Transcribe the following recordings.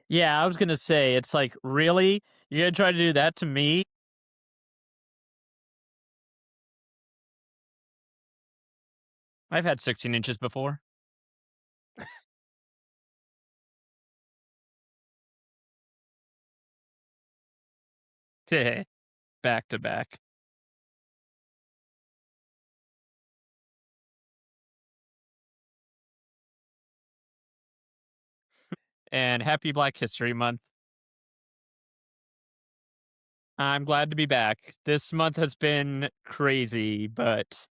Yeah, I was gonna say, it's like, really? You're gonna try to do that to me? I've had 16 inches before. Back to back. And happy Black History Month. I'm glad to be back. This month has been crazy, but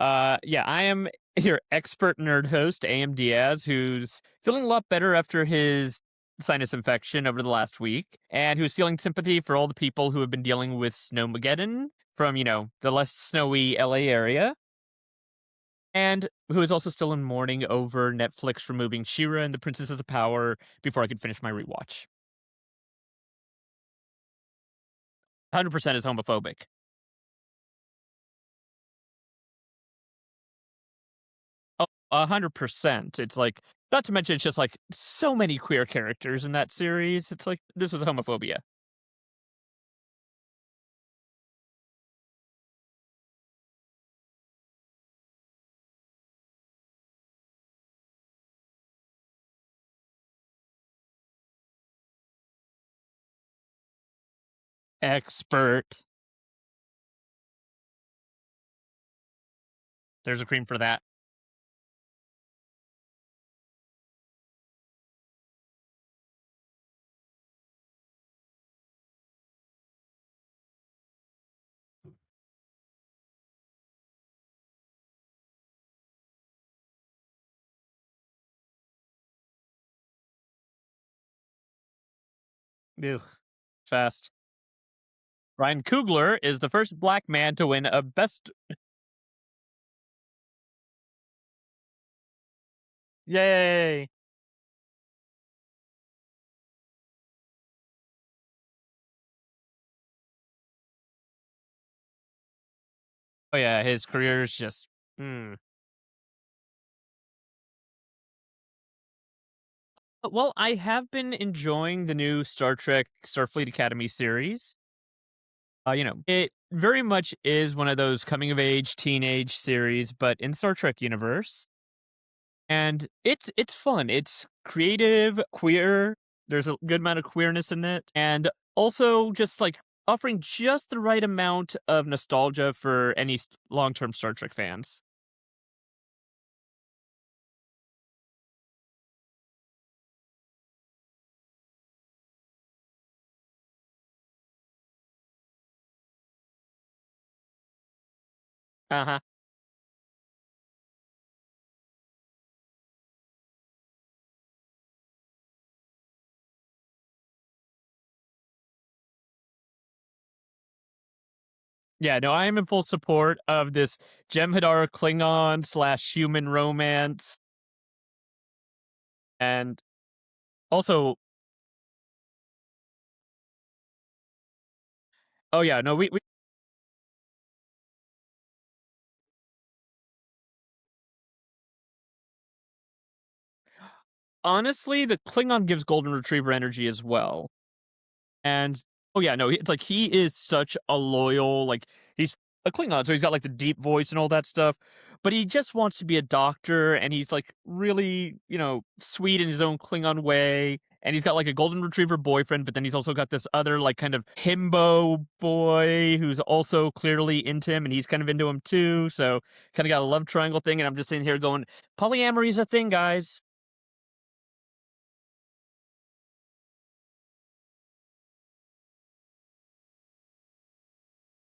yeah, I am your expert nerd host, AM Diaz, who's feeling a lot better after his sinus infection over the last week, and who's feeling sympathy for all the people who have been dealing with Snowmageddon from, the less snowy LA area, and who is also still in mourning over Netflix removing She-Ra and the Princesses of Power before I could finish my rewatch. 100% is homophobic. Oh, 100%. It's like, not to mention, it's just like so many queer characters in that series. It's like, this was homophobia. Expert. There's a cream for that. Ugh. Fast. Ryan Coogler is the first black man to win a best. Yay! Oh yeah, his career is just. Mm. Well, I have been enjoying the new Star Trek Starfleet Academy series. It very much is one of those coming of age teenage series, but in Star Trek universe. And it's fun. It's creative, queer. There's a good amount of queerness in it, and also just like offering just the right amount of nostalgia for any long-term Star Trek fans. Uh huh. Yeah, no, I am in full support of this Jem'Hadar Klingon slash human romance, and also, oh yeah, no, we honestly, the Klingon gives Golden Retriever energy as well. And oh yeah, no, it's like he is such a loyal, like he's a Klingon, so he's got like the deep voice and all that stuff. But he just wants to be a doctor, and he's like really, sweet in his own Klingon way. And he's got like a golden retriever boyfriend, but then he's also got this other like kind of himbo boy who's also clearly into him, and he's kind of into him too. So kind of got a love triangle thing. And I'm just sitting here going, polyamory's a thing, guys.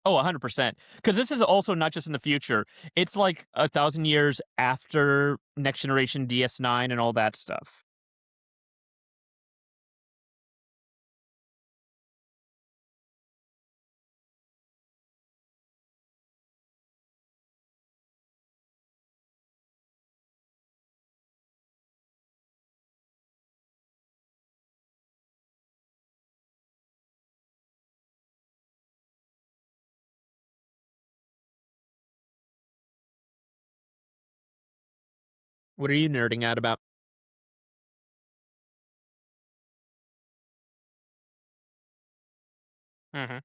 Oh, 100%. Because this is also not just in the future. It's like 1,000 years after Next Generation DS9 and all that stuff. What are you nerding out about? Hmm.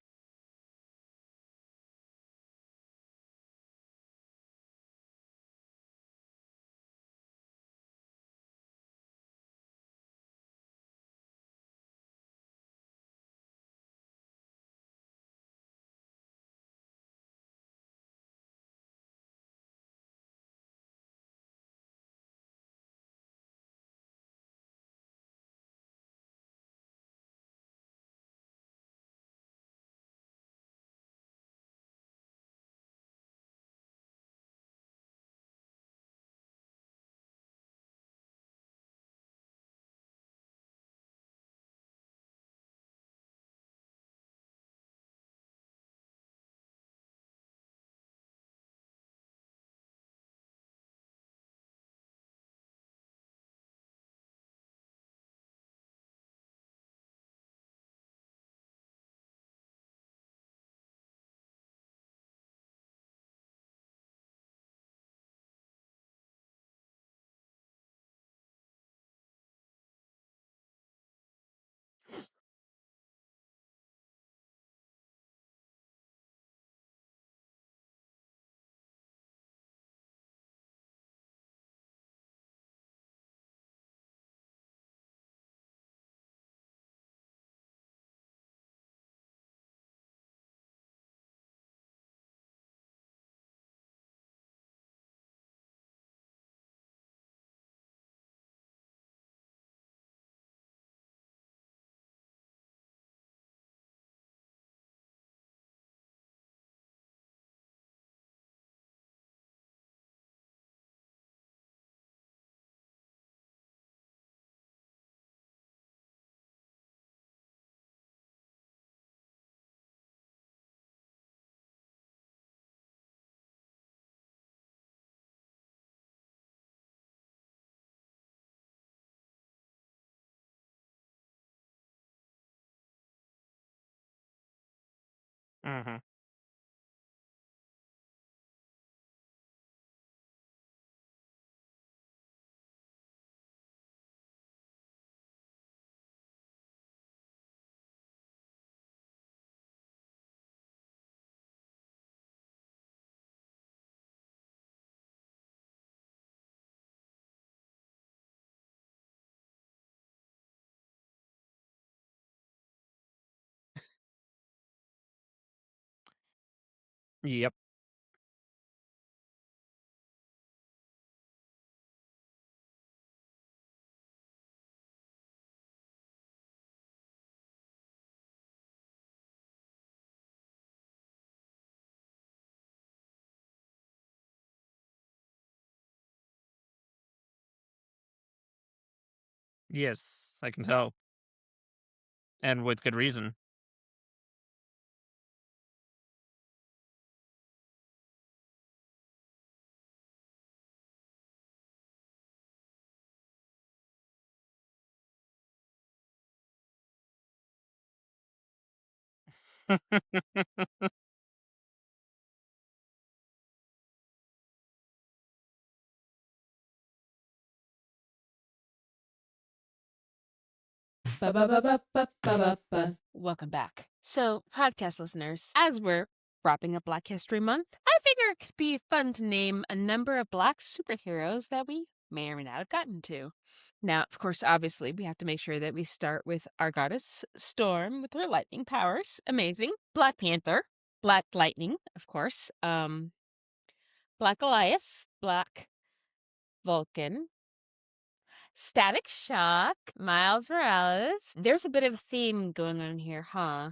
Hmm. Yep. Yes, I can tell. And with good reason. Welcome back. So, podcast listeners, as we're wrapping up Black History Month, I figure it could be fun to name a number of Black superheroes that we may or may not have gotten to. Now, of course, obviously, we have to make sure that we start with our goddess Storm with her lightning powers. Amazing. Black Panther, Black Lightning, of course. Black Goliath, Black Vulcan, Static Shock, Miles Morales. There's a bit of a theme going on here, huh?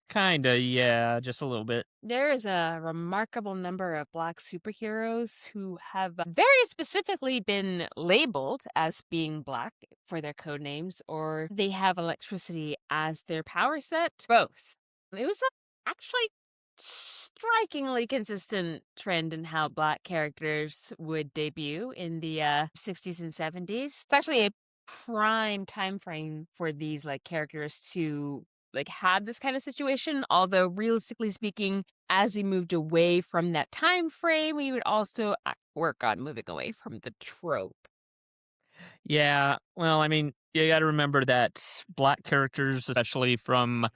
Kinda, yeah, just a little bit. There is a remarkable number of Black superheroes who have very specifically been labeled as being Black for their code names, or they have electricity as their power set. Both. It was actually strikingly consistent trend in how Black characters would debut in the 60s and 70s. It's actually a prime time frame for these like characters to like have this kind of situation, although realistically speaking, as we moved away from that time frame, we would also work on moving away from the trope. Yeah, well, I mean, you gotta remember that black characters, especially from,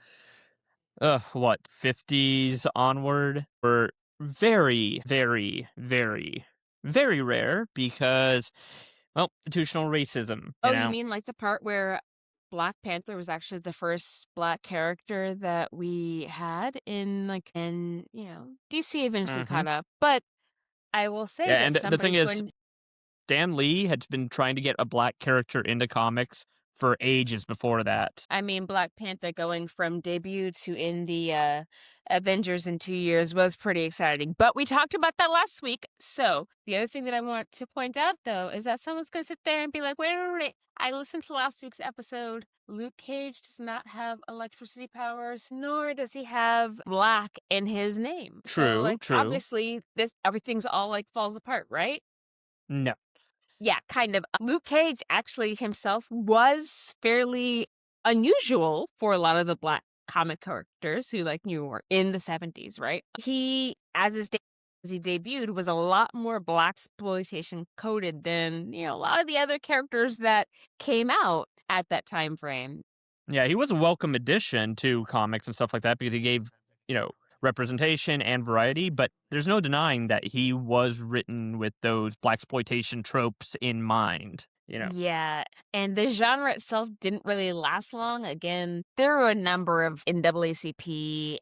what, 50s onward, were very, very, very, very rare because, well, institutional racism, Oh, you mean like the part where Black Panther was actually the first Black character that we had in like, and DC eventually Mhm. caught up. But I will say Yeah, that and the thing somebody's is, going. Stan Lee had been trying to get a black character into comics for ages before that. I mean, Black Panther going from debut to in the Avengers in 2 years was pretty exciting. But we talked about that last week. So the other thing that I want to point out, though, is that someone's going to sit there and be like, wait. I listened to last week's episode. Luke Cage does not have electricity powers, nor does he have black in his name. So, True, like, true. obviously, this everything's all like falls apart, right? No. Yeah, kind of. Luke Cage actually himself was fairly unusual for a lot of the Black comic characters who, like, you were in the 70s, right? He, as he debuted, was a lot more Black exploitation coded than, a lot of the other characters that came out at that time frame. Yeah, he was a welcome addition to comics and stuff like that because he gave, representation and variety, but there's no denying that he was written with those black exploitation tropes in mind. Yeah, and the genre itself didn't really last long. Again, there were a number of NAACP,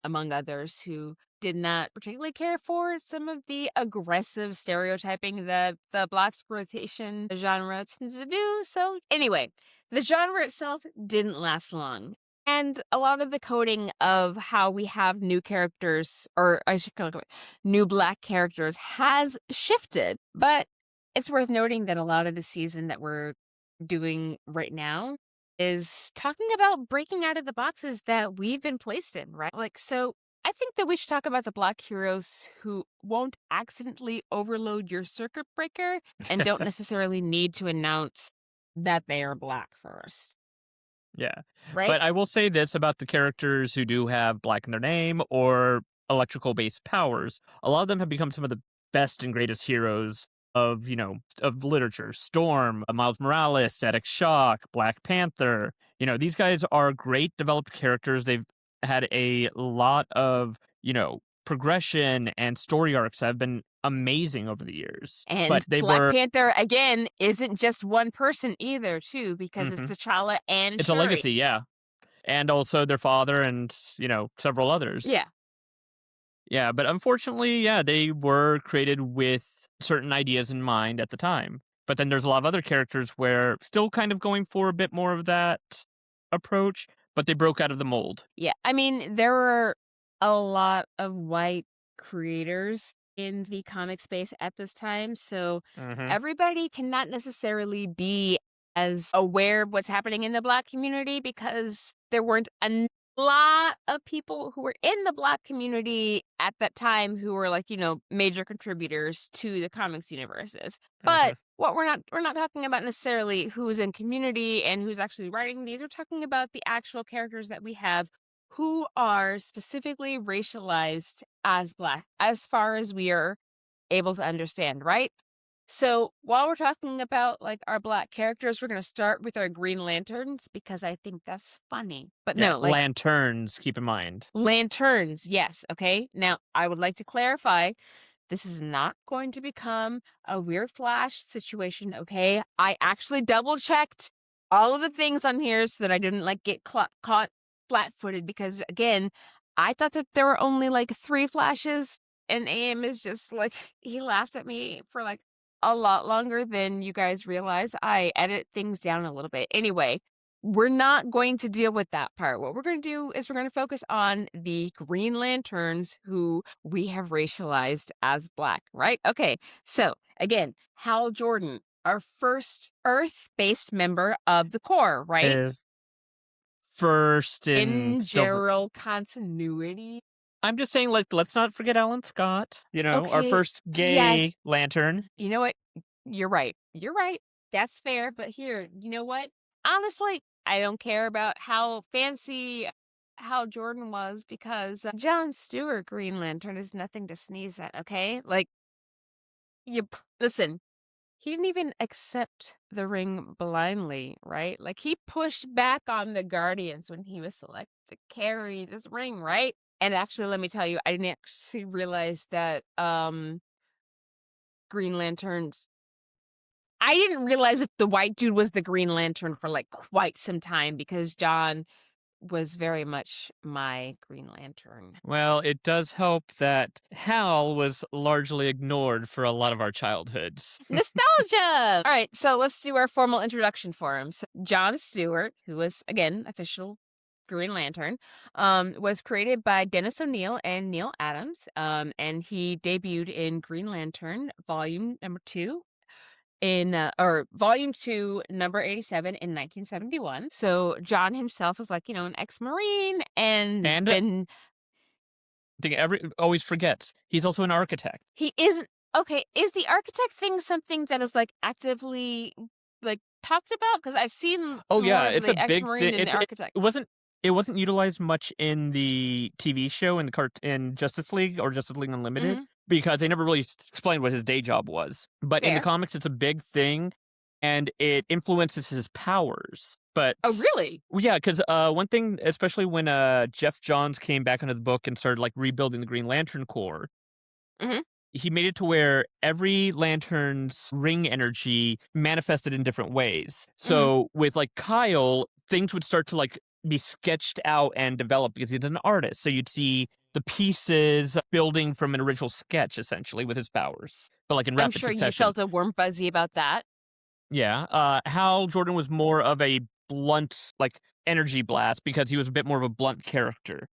among others, who did not particularly care for some of the aggressive stereotyping that the black exploitation genre tends to do. So, anyway, the genre itself didn't last long. And a lot of the coding of how we have new characters, or I should call it new black characters, has shifted. But it's worth noting that a lot of the season that we're doing right now is talking about breaking out of the boxes that we've been placed in, right? Like, so I think that we should talk about the black heroes who won't accidentally overload your circuit breaker and don't necessarily need to announce that they are black first, Yeah. right? But I will say this about the characters who do have black in their name or electrical based powers. A lot of them have become some of the best and greatest heroes of literature. Storm, Miles Morales, Static Shock, Black Panther. These guys are great developed characters. They've had a lot of, progression and story arcs that have been amazing over the years. And But they Black were Panther, again, isn't just one person either, too, because it's mhm. T'Challa and It's a Shuri. legacy, yeah. And also their father and, several others. Yeah. Yeah, but unfortunately, yeah, they were created with certain ideas in mind at the time. But then there's a lot of other characters where still kind of going for a bit more of that approach, but they broke out of the mold. Yeah, I mean, there were a lot of white creators in the comic space at this time, so Mhm. everybody cannot necessarily be as aware of what's happening in the Black community because there weren't a lot of people who were in the Black community at that time who were like, major contributors to the comics universes. Mhm. But what we're not talking about necessarily who's in community and who's actually writing these. We're talking about the actual characters that we have who are specifically racialized as Black, as far as we are able to understand, right? So while we're talking about like our black characters, we're gonna start with our Green Lanterns because I think that's funny. But Yeah, no, like lanterns, keep in mind. lanterns, yes. Okay. Now I would like to clarify this is not going to become a weird flash situation, okay? I actually double checked all of the things on here so that I didn't like get caught flat-footed because again, I thought that there were only like 3 flashes and AM is just like he laughed at me for like a lot longer than you guys realize. I edit things down a little bit. Anyway, we're not going to deal with that part. What we're going to do is we're going to focus on the Green Lanterns who we have racialized as black, right? Okay, so again, Hal Jordan, our first Earth based member of the Corps, right? Is first in In silver. general continuity. I'm just saying, like, let's not forget Alan Scott, our Okay, first yes, gay lantern. you know what? You're right. You're right. That's fair. But here, you know what? Honestly, I don't care about how fancy how Jordan was because John Stewart Green Lantern is nothing to sneeze at, okay? Like, listen, he didn't even accept the ring blindly, right? Like, he pushed back on the Guardians when he was selected to carry this ring, right? And actually, let me tell you, I didn't actually realize that Green Lanterns I didn't realize that the white dude was the Green Lantern for, like, quite some time because John was very much my Green Lantern. Well, it does help that Hal was largely ignored for a lot of our childhoods. Nostalgia! Alright, so let's do our formal introduction for him. So, John Stewart, who was, again, official Green Lantern, was created by Dennis O'Neil and Neil Adams, and he debuted in Green Lantern Volume Number 2 or volume 2 number 87 in 1971. So John himself is like, an ex-marine and has And been thing every always forgets, he's also an architect. he isn't okay, is the architect thing something that is like actively like talked about? Because I've seen Oh more yeah, of it's a the big thing. ex-marine and the architect. It wasn't utilized much in the TV show in Justice League or Justice League Unlimited Mhm. because they never really explained what his day job was. But in the Fair. comics, it's a big thing, and it influences his powers. But Oh, really? well, yeah, because one thing, especially when Jeff Johns came back into the book and started like rebuilding the Green Lantern Corps, Mhm. he made it to where every lantern's ring energy manifested in different ways. Mhm. So with like Kyle, things would start to like be sketched out and develop because he's an artist. So you'd see the pieces building from an original sketch essentially with his powers, but like in I'm rapid sure you succession. felt a warm fuzzy about that. Yeah. Hal Jordan was more of a blunt, like energy blast because he was a bit more of a blunt character.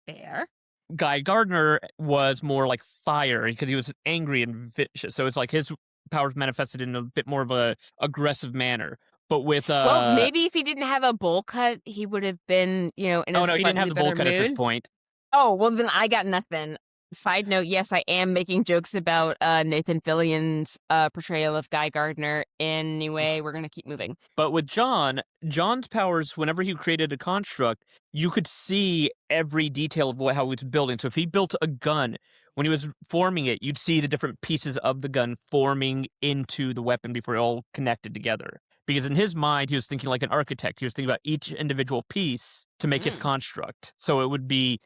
Fair. Guy Gardner was more like fire because he was angry and vicious. So it's like his powers manifested in a bit more of a aggressive manner. But with Well, maybe if he didn't have a bowl cut, he would have been, in a oh no, he didn't have slightly the bowl better cut at this mood. point. Oh, well, then I got nothing. Side note, yes, I am making jokes about Nathan Fillion's portrayal of Guy Gardner. Anyway, we're gonna keep moving. But with John's powers, whenever he created a construct, you could see every detail of how he was building. So if he built a gun, when he was forming it, you'd see the different pieces of the gun forming into the weapon before it all connected together. Because in his mind, he was thinking like an architect. He was thinking about each individual piece to make his Mm. construct. So it would be,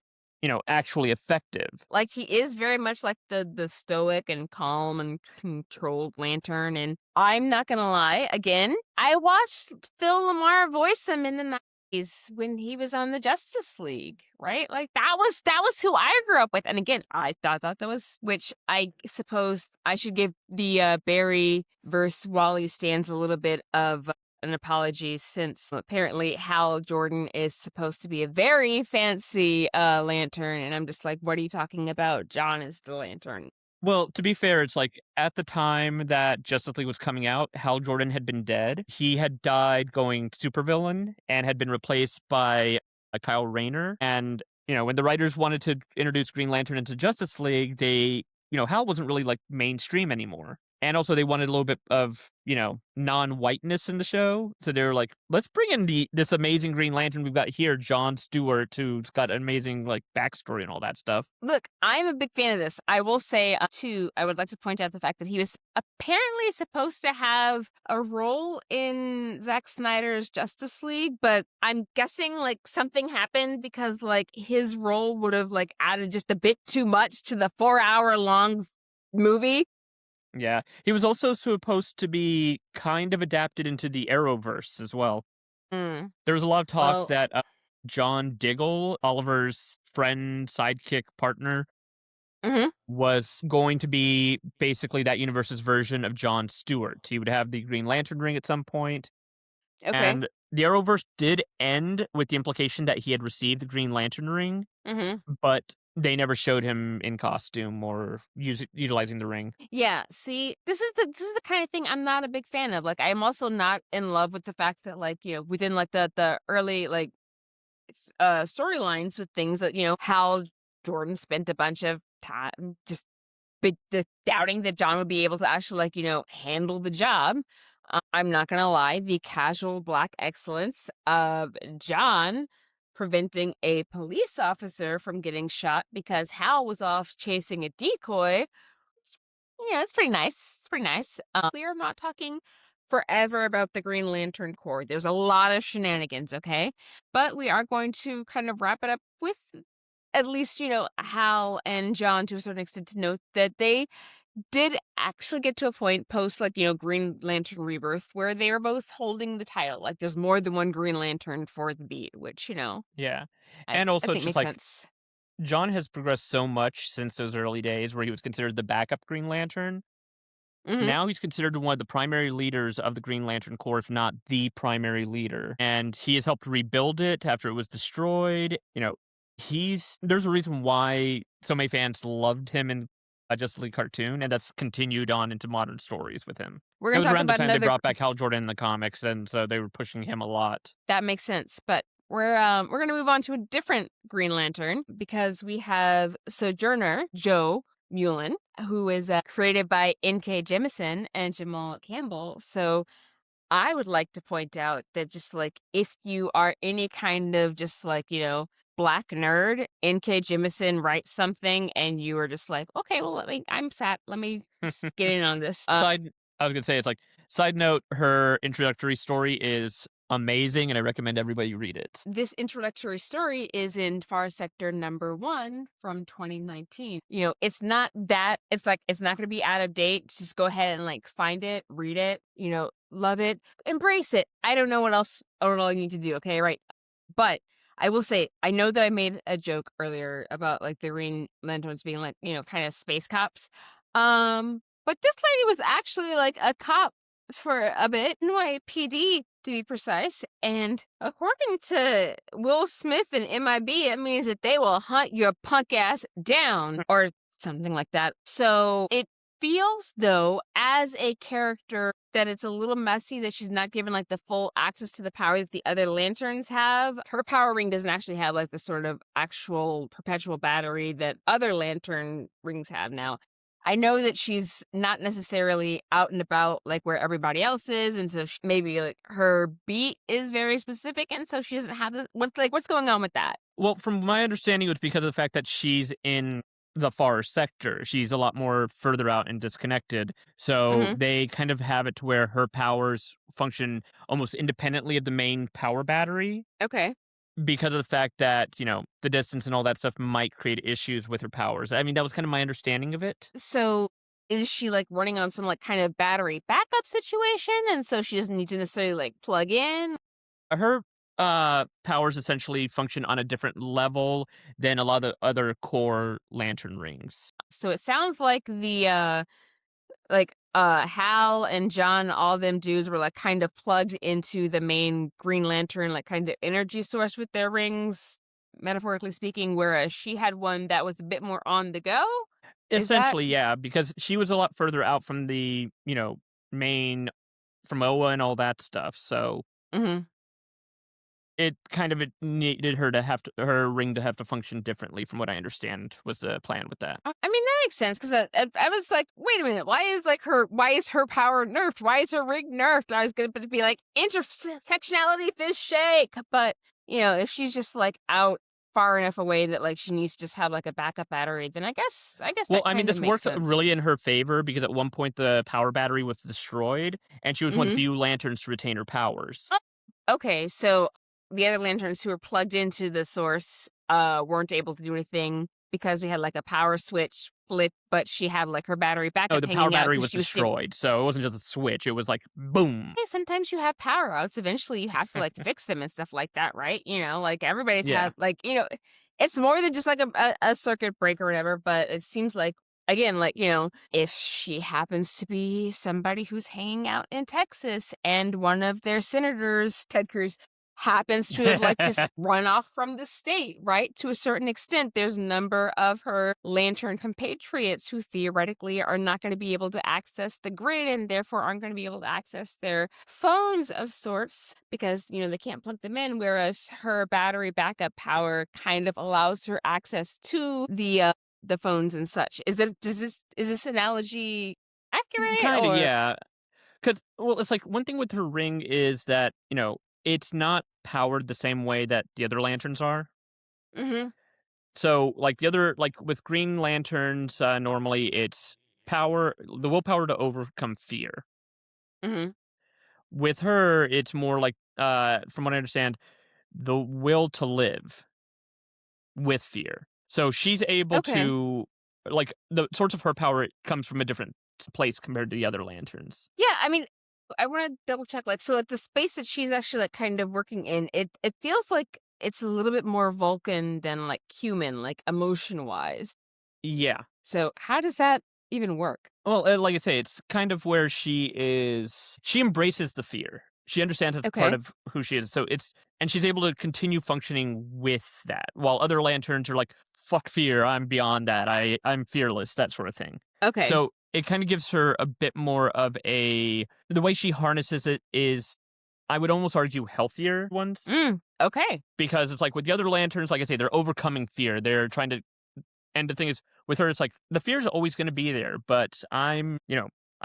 actually effective. Like he is very much like the stoic and calm and controlled Lantern. And I'm not gonna lie, again, I watched Phil Lamar voice him in the 90s when he was on the Justice League, right? Like that was who I grew up with. And again, I thought that was which I suppose I should give the Barry versus Wally stands a little bit of an apology since apparently Hal Jordan is supposed to be a very fancy lantern, and I'm just like, what are you talking about? John is the lantern. Well, to be fair, it's like at the time that Justice League was coming out, Hal Jordan had been dead. He had died going supervillain and had been replaced by Kyle Rayner. And, when the writers wanted to introduce Green Lantern into Justice League, Hal wasn't really like mainstream anymore. And also they wanted a little bit of, non-whiteness in the show. So they were like, let's bring in this amazing Green Lantern we've got here, John Stewart, who's got an amazing like backstory and all that stuff. Look, I'm a big fan of this. I will say, too, I would like to point out the fact that he was apparently supposed to have a role in Zack Snyder's Justice League, but I'm guessing like something happened because like his role would have like added just a bit too much to the 4 hour long movie. Yeah. He was also supposed to be kind of adapted into the Arrowverse as well. Mm. There was a lot of talk Well, that John Diggle, Oliver's friend, sidekick, partner, hmm was going to be basically that universe's version of John Stewart. He would have the Green Lantern ring at some point, okay. and the Arrowverse did end with the implication that he had received the Green Lantern ring, hmm but they never showed him in costume or utilizing the ring. Yeah, see, this is the kind of thing I'm not a big fan of. Like, I'm also not in love with the fact that, like, within like the early like storylines with things that Hal Jordan spent a bunch of time just doubting that John would be able to actually like handle the job. I'm not gonna lie, the casual black excellence of John preventing a police officer from getting shot because Hal was off chasing a decoy. It's pretty nice. It's pretty nice. We are not talking forever about the Green Lantern Corps. There's a lot of shenanigans, okay? But we are going to kind of wrap it up with at least, Hal and John to a certain extent to note that they did actually get to a point post, like, Green Lantern Rebirth where they were both holding the title. Like, there's more than one Green Lantern for the beat, which, Yeah. I, And I also, it's think just makes like sense. John has progressed so much since those early days where he was considered the backup Green Lantern. Hmm Now he's considered one of the primary leaders of the Green Lantern Corps, if not the primary leader. And he has helped rebuild it after it was destroyed. There's a reason why so many fans loved him in a Justice League cartoon, and that's continued on into modern stories with him. We're It going to was talk around the about time they another. brought back Hal Jordan in the comics, and so they were pushing him a lot. That makes sense, but we're gonna move on to a different Green Lantern because we have Sojourner Joe Mullen, who is created by N.K. Jemisin and Jamal Campbell. So I would like to point out that just like if you are any kind of just like black nerd, N.K. Jemisin writes something and you are just like, okay, well let me just get in on this. Side I was gonna say, it's like, side note, her introductory story is amazing, and I recommend everybody read it. This introductory story is in Far Sector #1 from 2019. It's like it's not going to be out of date. Just go ahead and like find it, read it, love it, embrace it. I don't know what else or all you need to do, okay? Right. But I will say, I know that I made a joke earlier about like the Green Lanterns being like, kind of space cops. But this lady was actually like a cop for a bit, NYPD to be precise. And according to Will Smith and MIB, it means that they will hunt your punk ass down or something like that. So it feels though as a character that it's a little messy that she's not given like the full access to the power that the other lanterns have. Her power ring doesn't actually have like the sort of actual perpetual battery that other lantern rings have now. I know that she's not necessarily out and about like where everybody else is, and so maybe like her beat is very specific, and so she doesn't have what's going on with that. Well, from my understanding, it was because of the fact that she's in the far sector. She's a lot more further out and disconnected. So Hmm they kind of have it to where her powers function almost independently of the main power battery Okay, because of the fact that, the distance and all that stuff might create issues with her powers. I mean, that was kind of my understanding of it. so is she like running on some like kind of battery backup situation, and so she doesn't need to necessarily like plug in? Her powers essentially function on a different level than a lot of the other core lantern rings. So it sounds like Hal and John, all them dudes were like kind of plugged into the main Green Lantern, like kind of energy source with their rings, metaphorically speaking, whereas she had one that was a bit more on the go. Is that Essentially, yeah, because she was a lot further out from the, main from Oa and all that stuff. So mhm. it kind of it needed her ring to have to function differently from what I understand was the plan with that. I mean, that makes sense 'cause I was like, "Wait a minute, why is her power nerfed? Why is her ring nerfed?" I was gonna be like, "Intersectionality fist shake," but, if she's just, like, out far enough away that, like, she needs to just have, like, a backup battery, then I guess Well, that I mean, kind of this makes worked sense. really in her favor because at one point the power battery was destroyed, and she was one of the Mhm. few lanterns to retain her powers. Oh, okay, so the other lanterns who were plugged into the source, weren't able to do anything because we had, like, a power switch flip, but she had, like, her battery Oh, backup the power hanging out, battery so was she was able. destroyed, so it wasn't just a switch, it was like, boom. Hey, sometimes you have power outs, eventually you have to, like, fix them and stuff like that, right? Like, everybody's Yeah. had like, it's more than just, like, a circuit breaker or whatever, but it seems like, again, like, if she happens to be somebody who's hanging out in Texas and one of their senators, Ted Cruz, happens to have, like, just run off from the state, right? To a certain extent, there's a number of her lantern compatriots who theoretically are not gonna be able to access the grid and therefore aren't gonna be able to access their phones of sorts because, they can't plug them in, whereas her battery backup power kind of allows her access to the phones and such. Is this analogy accurate Kinda, or? yeah. Because well, it's like, one thing with her ring is that, it's not powered the same way that the other lanterns are. Mhm, So, like, with green lanterns, normally it's the willpower to overcome fear. mhm. With her, it's more like, from what I understand, the will to live with fear. So she's able Okay. to, like, the source of her power comes from a different place compared to the other lanterns. Yeah, I mean, I wanna double check, like, so, like, the space that she's actually, like, kind of working in, it feels like it's a little bit more Vulcan than, like, human, like, emotion-wise. Yeah. So, how does that even work? Well, like I say, it's kind of where she embraces the fear. She understands it's part Okay, of who she is. And she's able to continue functioning with that, while other lanterns are like, fuck fear, I'm beyond that. I'm fearless, that sort of thing. okay. So it kind of gives her a bit more of the way she harnesses it is, I would almost argue, healthier ones. Okay. Because it's like with the other lanterns, like I say, they're overcoming fear. They're trying to, and the thing is, with her, it's like the fear's always going to be there, but I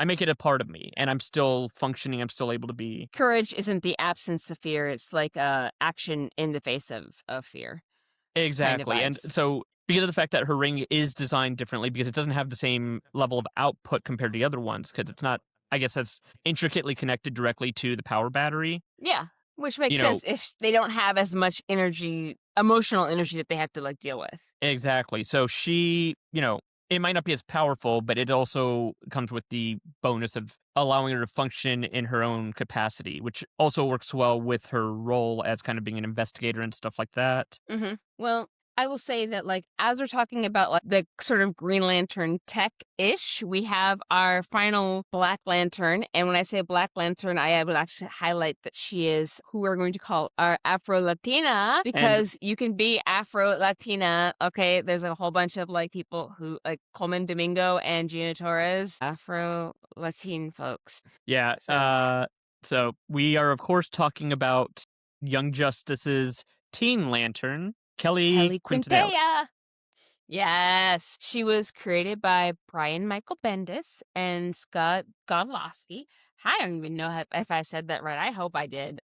make it a part of me, and I'm still functioning. I'm still able to be Courage isn't the absence of fear, it's like, action in the face of fear kind of exactly. And vibes. so, because of the fact that her ring is designed differently, because it doesn't have the same level of output compared to the other ones, because it's not, I guess, that's intricately connected directly to the power battery. Yeah, which You makes know, sense if they don't have as much energy emotional energy that they have to, like, deal with. exactly. So it might not be as powerful, but it also comes with the bonus of allowing her to function in her own capacity, which also works well with her role as kind of being an investigator and stuff like that. Mhm. Well, I will say that, like, as we're talking about, like, the sort of Green Lantern tech-ish, we have our final Black Lantern, and when I say Black Lantern, I would actually highlight that she is who we're going to call our Afro-Latina, And because you can be Afro-Latina, okay? There's a whole bunch of, like, people who like, Coleman Domingo and Gina Torres, Afro-Latin folks. yeah, So, so we are, of course, talking about Young Justice's Teen Lantern, Kelly Kelly Quintanilla. Quintea! Yes. She was created by Brian Michael Bendis and Scott Godlewski. I don't even know if I said that right. I hope I did.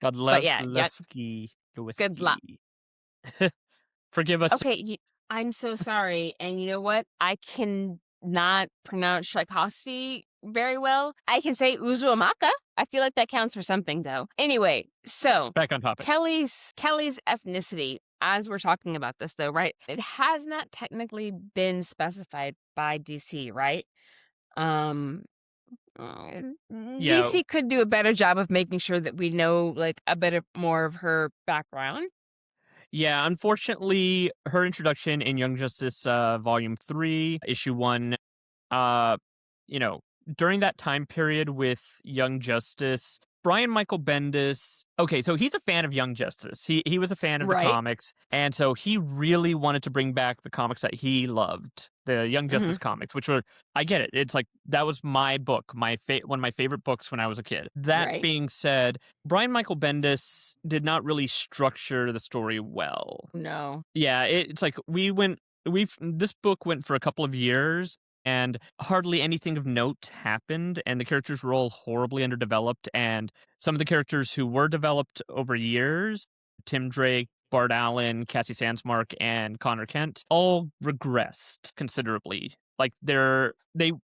But yeah, yeah, Godlewski. good luck. Lewinsky. Forgive us. Okay, I'm so sorry. And you know what? I can not pronounce Tchaikovsky very well. I can say Uzumaki. I feel like that counts for something though. Anyway, so Back on topic. Kelly's ethnicity, as we're talking about this though, right? It has not technically been specified by DC, right? Um Yeah, DC could do a better job of making sure that we know like a bit more of her background. Yeah, unfortunately, her introduction in Young Justice, Volume 3, Issue 1, uh, you know, during that time period with Young Justice, Brian Michael Bendis. Okay, so he's a fan of Young Justice. He was a fan of the Right. comics, and so he really wanted to bring back the comics that he loved, the Young Mhm. Justice comics, which were I get it. It's like that was my book, one of my favorite books when I was a kid. That Right. being said, Brian Michael Bendis did not really structure the story well. No. Yeah, it's like we've this book went for a couple of years and hardly anything of note happened, and the characters were all horribly underdeveloped, and some of the characters who were developed over years, Tim Drake, Bart Allen, Cassie Sandsmark, and Connor Kent, all regressed considerably. Like they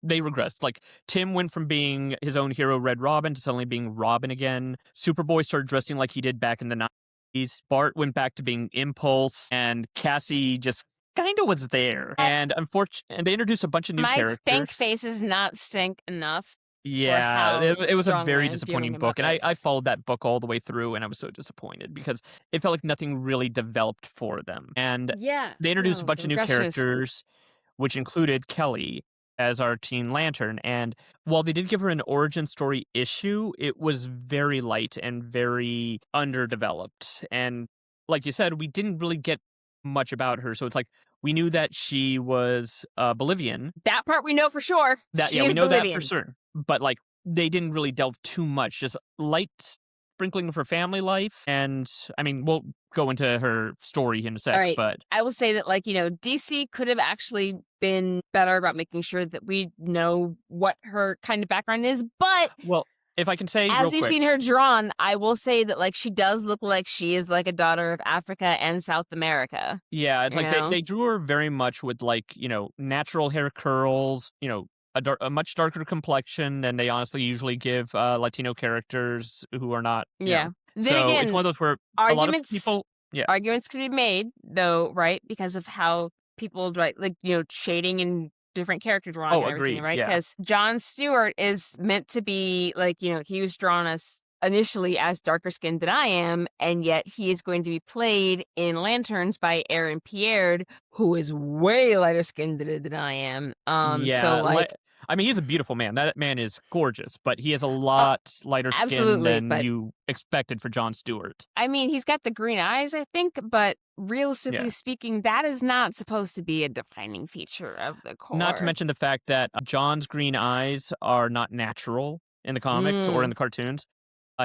regressed. Like Tim went from being his own hero, Red Robin, to suddenly being Robin again. Superboy started dressing like he did back in the 90s. Bart went back to being Impulse, and Cassie just kind of was there. And unfortunately, and they introduced a bunch of new My stank characters. face is not stank enough for Yeah, how it was a strongly very I'm feeling disappointing about book, and I this. followed that book all the way through, and I was so disappointed because it felt like nothing really developed for them. And Yeah. they introduced a No, bunch the of new regression is characters, which included Kelly as our Teen Lantern. And while they did give her an origin story issue, it was very light and very underdeveloped. And like you said, we didn't really get much about her. So it's like we knew that she was Bolivian. that part we know for sure. That She yeah, we is know that for Bolivian. certain. But like they didn't really delve too much, just light sprinkling of her family life. And I mean, we'll go into her story in a All sec, right. but I will say that, like, DC could have actually been better about making sure that we know what her kind of background is. But well, if I can say real as you've quick. seen her drawn, I will say that, like, she does look like she is like a daughter of Africa and South America. Yeah, it's You like know? they drew her very much with like, natural hair curls, a much darker complexion than they honestly usually give Latino characters who are not. Yeah. Then So it's one again, of those where a lot of arguments people, yeah. arguments can be made though, right? Because of how people like shading and different character drawing Oh, and everything, agreed. right? Yeah. Because John Stewart is meant to be like, he was drawn as initially as darker skinned than I am, and yet he is going to be played in Lanterns by Aaron Pierre, who is way lighter skinned than I am. So Yeah, like I mean, he's a beautiful man. That man is gorgeous, but he has a uh, lot lighter skin absolutely, than but you expected for Jon Stewart. I mean, he's got the green eyes, I think, but Yeah. realistically speaking, that is not supposed to be a defining feature of the Not to core. mention the fact that Jon's green eyes are not natural in the comics or in Mm, the cartoons.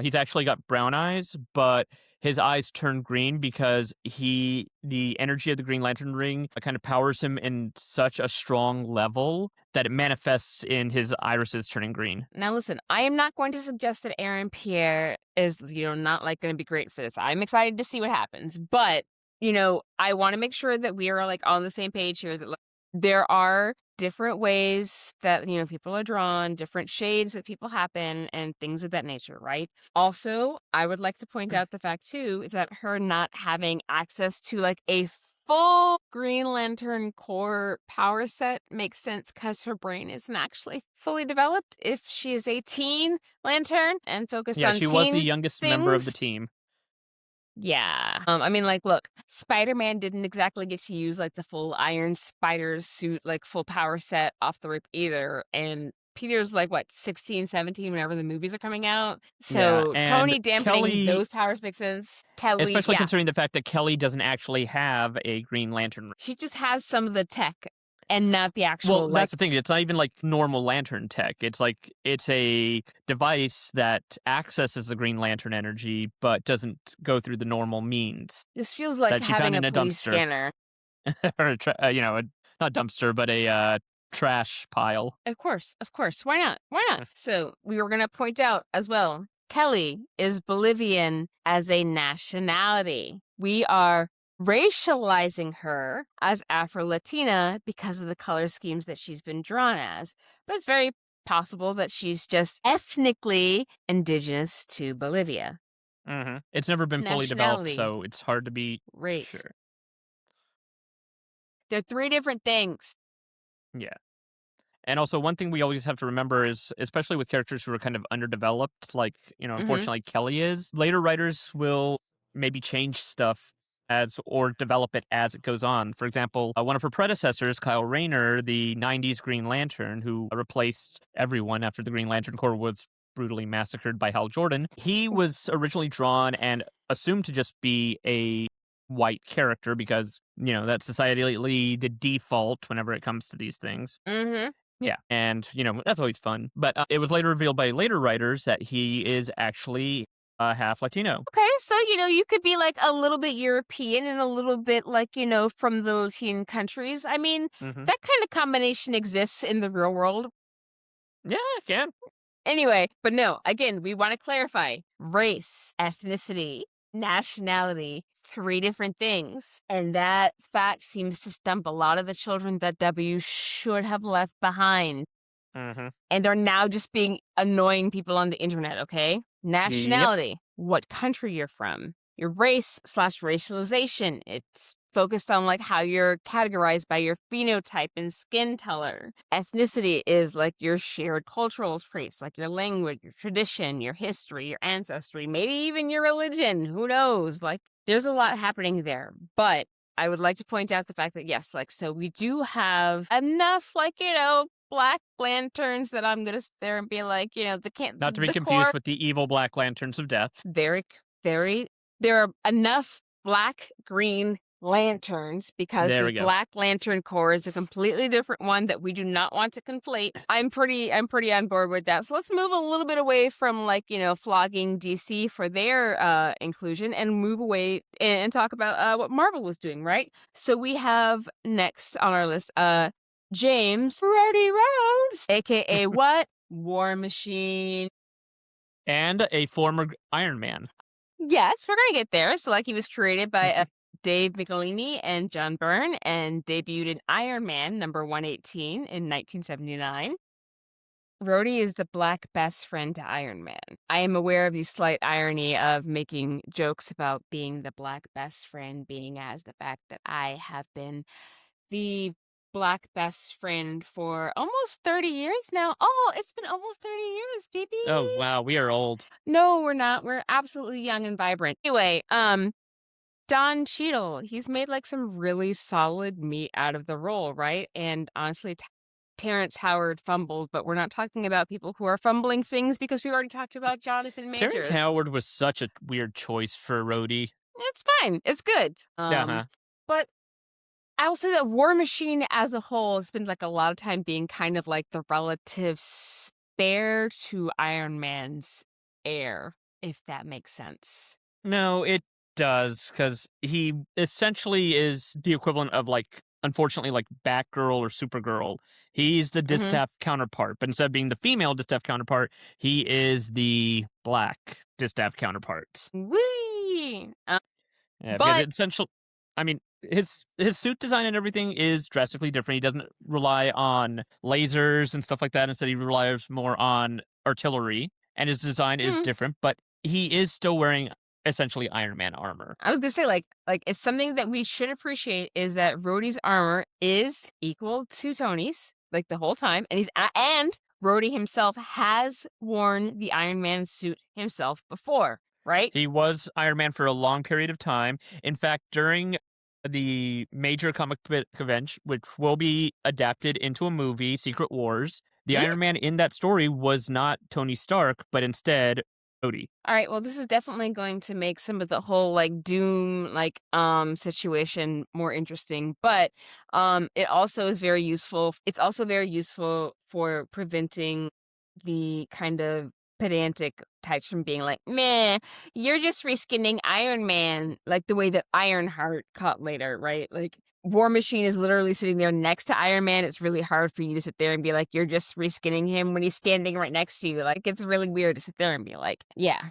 He's actually got brown eyes, but his eyes turn green because the energy of the Green Lantern ring kind of powers him in such a strong level that it manifests in his irises turning green. Now, listen, I am not going to suggest that Aaron Pierre is, not like going to be great for this. I'm excited to see what happens, but I want to make sure that we are like on the same page here. That like, there are different ways that people are drawn, different shades that people happen, and things of that nature, right? Also, I would like to point out the fact too that her not having access to like a full Green Lantern core power set makes sense because her brain isn't actually fully developed if she is a teen lantern and focused Yeah, on she was the teen youngest member of the things. team. Yeah. I mean, like, look, Spider-Man didn't exactly get to use like the full Iron Spider suit, like full power set off the rip either. And Peter's like, what, 16, 17, whenever the movies are coming out. Yeah, So and Tony dampening Kelly, those powers makes sense. Kelly, especially yeah. considering the fact that Kelly doesn't actually have a Green Lantern. She just has some of the tech and not the Well, actual, like, that's the thing. It's not even like normal lantern tech. It's like it's a device that accesses the Green Lantern energy, but doesn't go through the normal means this feels like that she having found a in a police dumpster scanner. or not dumpster, but a trash pile. Of course, of course. Why not? Why not? So we were going to point out as well, Kelly is Bolivian as a nationality. We are racializing her as Afro-Latina because of the color schemes that she's been drawn as. But it's very possible that she's just ethnically indigenous to Bolivia. It's never been fully developed, Nationality, so it's hard to be race. sure. They're three different things. Yeah. And also, one thing we always have to remember is, especially with characters who are kind of underdeveloped, like, Mm-hmm. unfortunately Kelly is, later writers will maybe change stuff or develop it as it goes on. For example, one of her predecessors, Kyle Rayner, the 90s Green Lantern, who replaced everyone after the Green Lantern Corps was brutally massacred by Hal Jordan. He was originally drawn and assumed to just be a white character because, that's societally the default whenever it comes to these things. Mm-hmm. Yeah, and, that's always fun. But it was later revealed by later writers that he is actually half Latino. Okay, so, you could be, like, a little bit European and a little bit, like, from the Latin countries. I mean, Hmm. that kind of combination exists in the real world. Yeah, I can. Anyway, but no, again, we want to clarify race, ethnicity, nationality, 3 different things. And that fact seems to stump a lot of the children that W should have left behind Hmm. and are now just being annoying people on the internet, okay? Yep. Nationality, what country you're from. Your race/racialization, it's focused on like how you're categorized by your phenotype and skin color. Ethnicity is like your shared cultural traits, like your language, your tradition, your history, your ancestry, maybe even your religion. Who knows? Like, there's a lot happening there. But I would like to point out the fact that, yes, like, so we do have enough, like, Black Lanterns that I'm gonna sit there and be like, Not to be the core confused with the evil Black Lanterns of Death. very, there are enough Black Green Lanterns because There the we go. Black Lantern Corps is a completely different one that we do not want to conflate. I'm pretty on board with that. So let's move a little bit away from flogging DC for their inclusion and move away and talk about what Marvel was doing, right? So we have next on our list James Rhodey Rhodes, aka what? War Machine. And a former Iron Man. Yes, we're gonna get there. So, like, he was created by Dave Michelini and John Byrne and debuted in Iron Man number 118 in 1979. Rhodey is the Black best friend to Iron Man. I am aware of the slight irony of making jokes about being the Black best friend, being as the fact that I have been the Black best friend for almost 30 years now. Oh, it's been almost 30 years, baby. Oh, wow, we are old. No, we're not. We're absolutely young and vibrant. Anyway, Don Cheadle, he's made like some really solid meat out of the role, right? And honestly, Terrence Howard fumbled, but we're not talking about people who are fumbling things because we already talked about Jonathan Terrence Majors. Howard was such a weird choice for Rhodey. It's fine. It's good. Uh-huh. But I will say that War Machine as a whole has been like a lot of time being kind of like the relative spare to Iron Man's heir, if that makes sense. No, it does, because he essentially is the equivalent of, unfortunately, Batgirl or Supergirl. He's the distaff counterpart, but instead of being the female distaff counterpart, he is the black distaff counterpart. Whee! Yeah, because But it's essential. I mean, his suit design and everything is drastically different. He doesn't rely on lasers and stuff like that. Instead, he relies more on artillery, and his design is different. But he is still wearing essentially Iron Man armor. I was gonna say, like it's something that we should appreciate is that Rhodey's armor is equal to Tony's, like the whole time, and and Rhodey himself has worn the Iron Man suit himself before, right? He was Iron Man for a long period of time. In fact, during the major comic book event, which will be adapted into a movie, Secret Wars, the Iron Man in that story was not Tony Stark, but instead Rhodey. All right, well, this is definitely going to make some of the whole like Doom situation more interesting, but it also is very useful. It's also very useful for preventing the kind of pedantic types from being like, meh, you're just reskinning Iron Man, like the way that Ironheart caught later, right? Like War Machine is literally sitting there next to Iron Man. It's really hard for you to sit there and be like, you're just reskinning him when he's standing right next to you. Like, it's really weird to sit there and be like, yeah.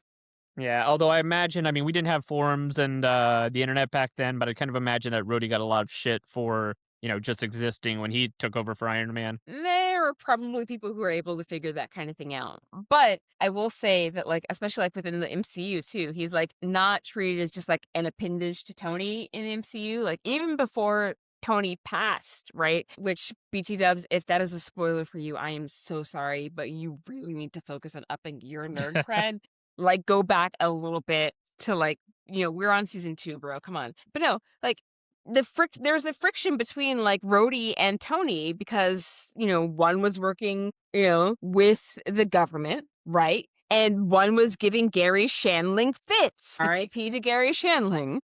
Yeah, although I imagine, we didn't have forums and the internet back then, but I kind of imagine that Rhodey got a lot of shit for, just existing when he took over for Iron Man. There are probably people who are able to figure that kind of thing out. But I will say that, like, especially like within the MCU too, he's like not treated as just like an appendage to Tony in the MCU. Like even before Tony passed, right? Which BT Dubs, if that is a spoiler for you, I am so sorry, but you really need to focus on upping your nerd cred. Like go back a little bit to like, we're on season 2, bro. Come on. But no, like there's a friction between like Rhodey and Tony because, one was working, with the government, right? and one was giving Gary Shandling fits. R.I.P. to Gary Shandling.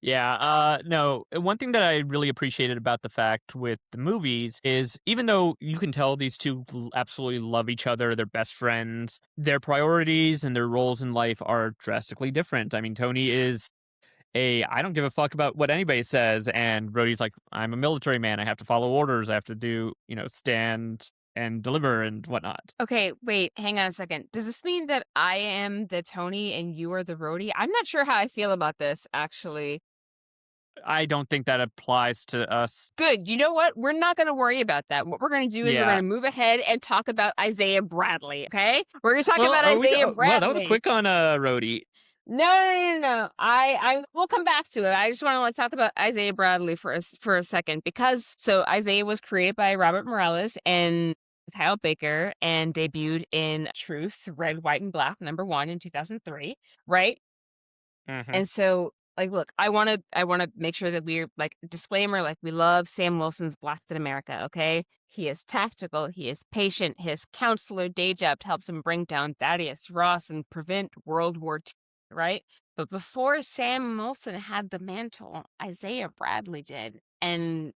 Yeah, no, one thing that I really appreciated about the fact with the movies is even though you can tell these two absolutely love each other, they're best friends, their priorities and their roles in life are drastically different. I mean, Tony is I don't give a fuck about what anybody says, and Rhodey's like, I'm a military man, I have to follow orders, I have to do, stand and deliver and whatnot. Okay, wait, hang on a second. Does this mean that I am the Tony and you are the Rhodey? I'm not sure how I feel about this, actually. I don't think that applies to us. Good. You know what? We're not going to worry about that. What we're going to do is we're going Yeah. to move ahead and talk about Isaiah Bradley, okay? We're going to talk Well, about are we? Isaiah Wow, that was Bradley. quick on Rhodey. No. I we'll come back to it. I just want to talk about Isaiah Bradley for a second because Isaiah was created by Robert Morales and Kyle Baker and debuted in Truth, Red, White, and Black #1 in 2003, right? Hmm. And so, like, look, I want to make sure that we're like disclaimer, like we love Sam Wilson's Black in America. Okay, he is tactical, he is patient. His counselor day job helps him bring down Thaddeus Ross and prevent World War II, right? But before Sam Wilson had the mantle, Isaiah Bradley did, and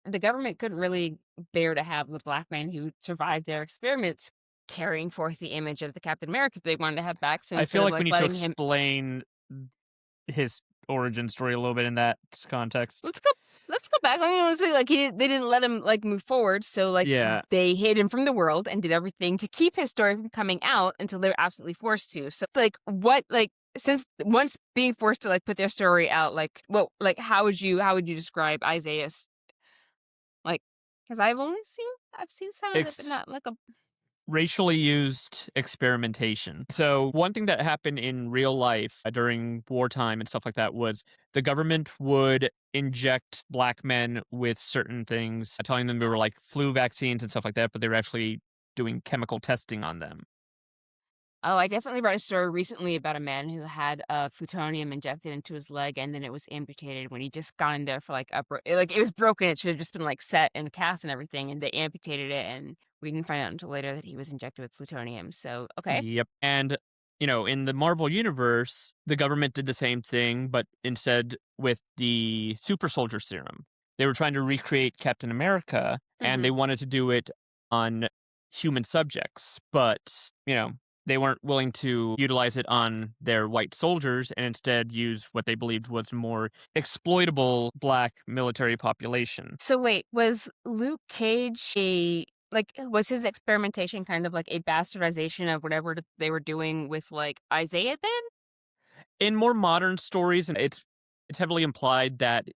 the government couldn't really bear to have the Black man who survived their experiments carrying forth the image of the Captain America they wanted to have back. So I instead feel of like we like need to letting him explain his origin story a little bit in that context. let's go back. I want to say like they didn't let him like move forward, so like Yeah, they hid him from the world and did everything to keep his story from coming out until they were absolutely forced to. So like what like since once being forced to like put their story out, like like how would you describe Isaiah's like because I've seen some of it, but ex- not like a racially used experimentation. So one thing that happened in real life during wartime and stuff like that was the government would inject black men with certain things, telling them they were like flu vaccines and stuff like that, but they were actually doing chemical testing on them. Oh, I definitely read a story recently about a man who had plutonium injected into his leg, and then it was amputated when he just got in there for like like it was broken. It should have just been like set and cast and everything, and they amputated it, and we didn't find out until later that he was injected with plutonium. So okay, Yep. And, in the Marvel universe, the government did the same thing, but instead with the super soldier serum. They were trying to recreate Captain America, and hmm they wanted to do it on human subjects, but, they weren't willing to utilize it on their white soldiers and instead use what they believed was more exploitable black military population. so wait, was Luke Cage a like was his experimentation kind of like a bastardization of whatever they were doing with like Isaiah then? In more modern stories, and it's heavily implied that,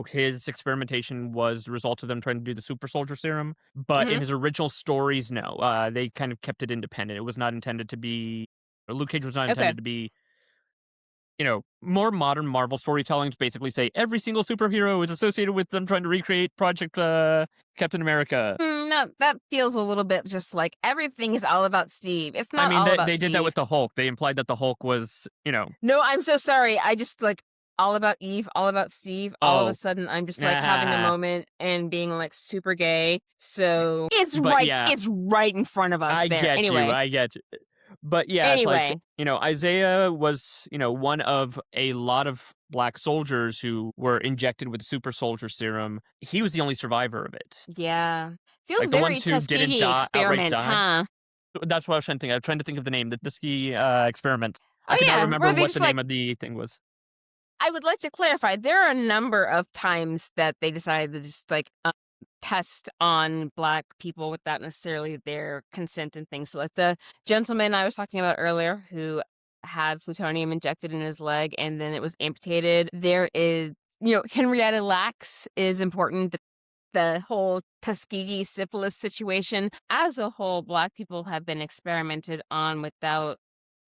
his experimentation was the result of them trying to do the super soldier serum, but in hmm his original stories, no, they kind of kept it independent. It was not intended to be Luke Cage was not Okay. intended to be, more modern Marvel storytellings basically say every single superhero is associated with them trying to recreate Project, Captain America. No, that feels a little bit just like everything is all about Steve. It's I not mean, all about they did that Steve. with the Hulk. They implied that the Hulk was, No, I'm so sorry. I just like all about Eve, all about Steve. All of a oh, sudden, I'm just like having a moment and being like super gay. So but yeah, it's right in front of us I there. get you. Anyway, I get you. But yeah, it's like, anyway, Isaiah was, one of a lot of black soldiers who were injected with super soldier serum. He was the only survivor of it. yeah, feels Like the very ones who didn't Tuskegee outright experiment, die. huh? That's what I was trying to think. I was trying to think of the name, the ski experiment. I Oh could not yeah, remember where they what just the like name of the thing was. I would like to clarify. There are a number of times that they decided to just like test on black people without necessarily their consent and things. So, like the gentleman I was talking about earlier who had plutonium injected in his leg and then it was amputated. There is, Henrietta Lacks is important. The whole Tuskegee syphilis situation. As a whole, black people have been experimented on without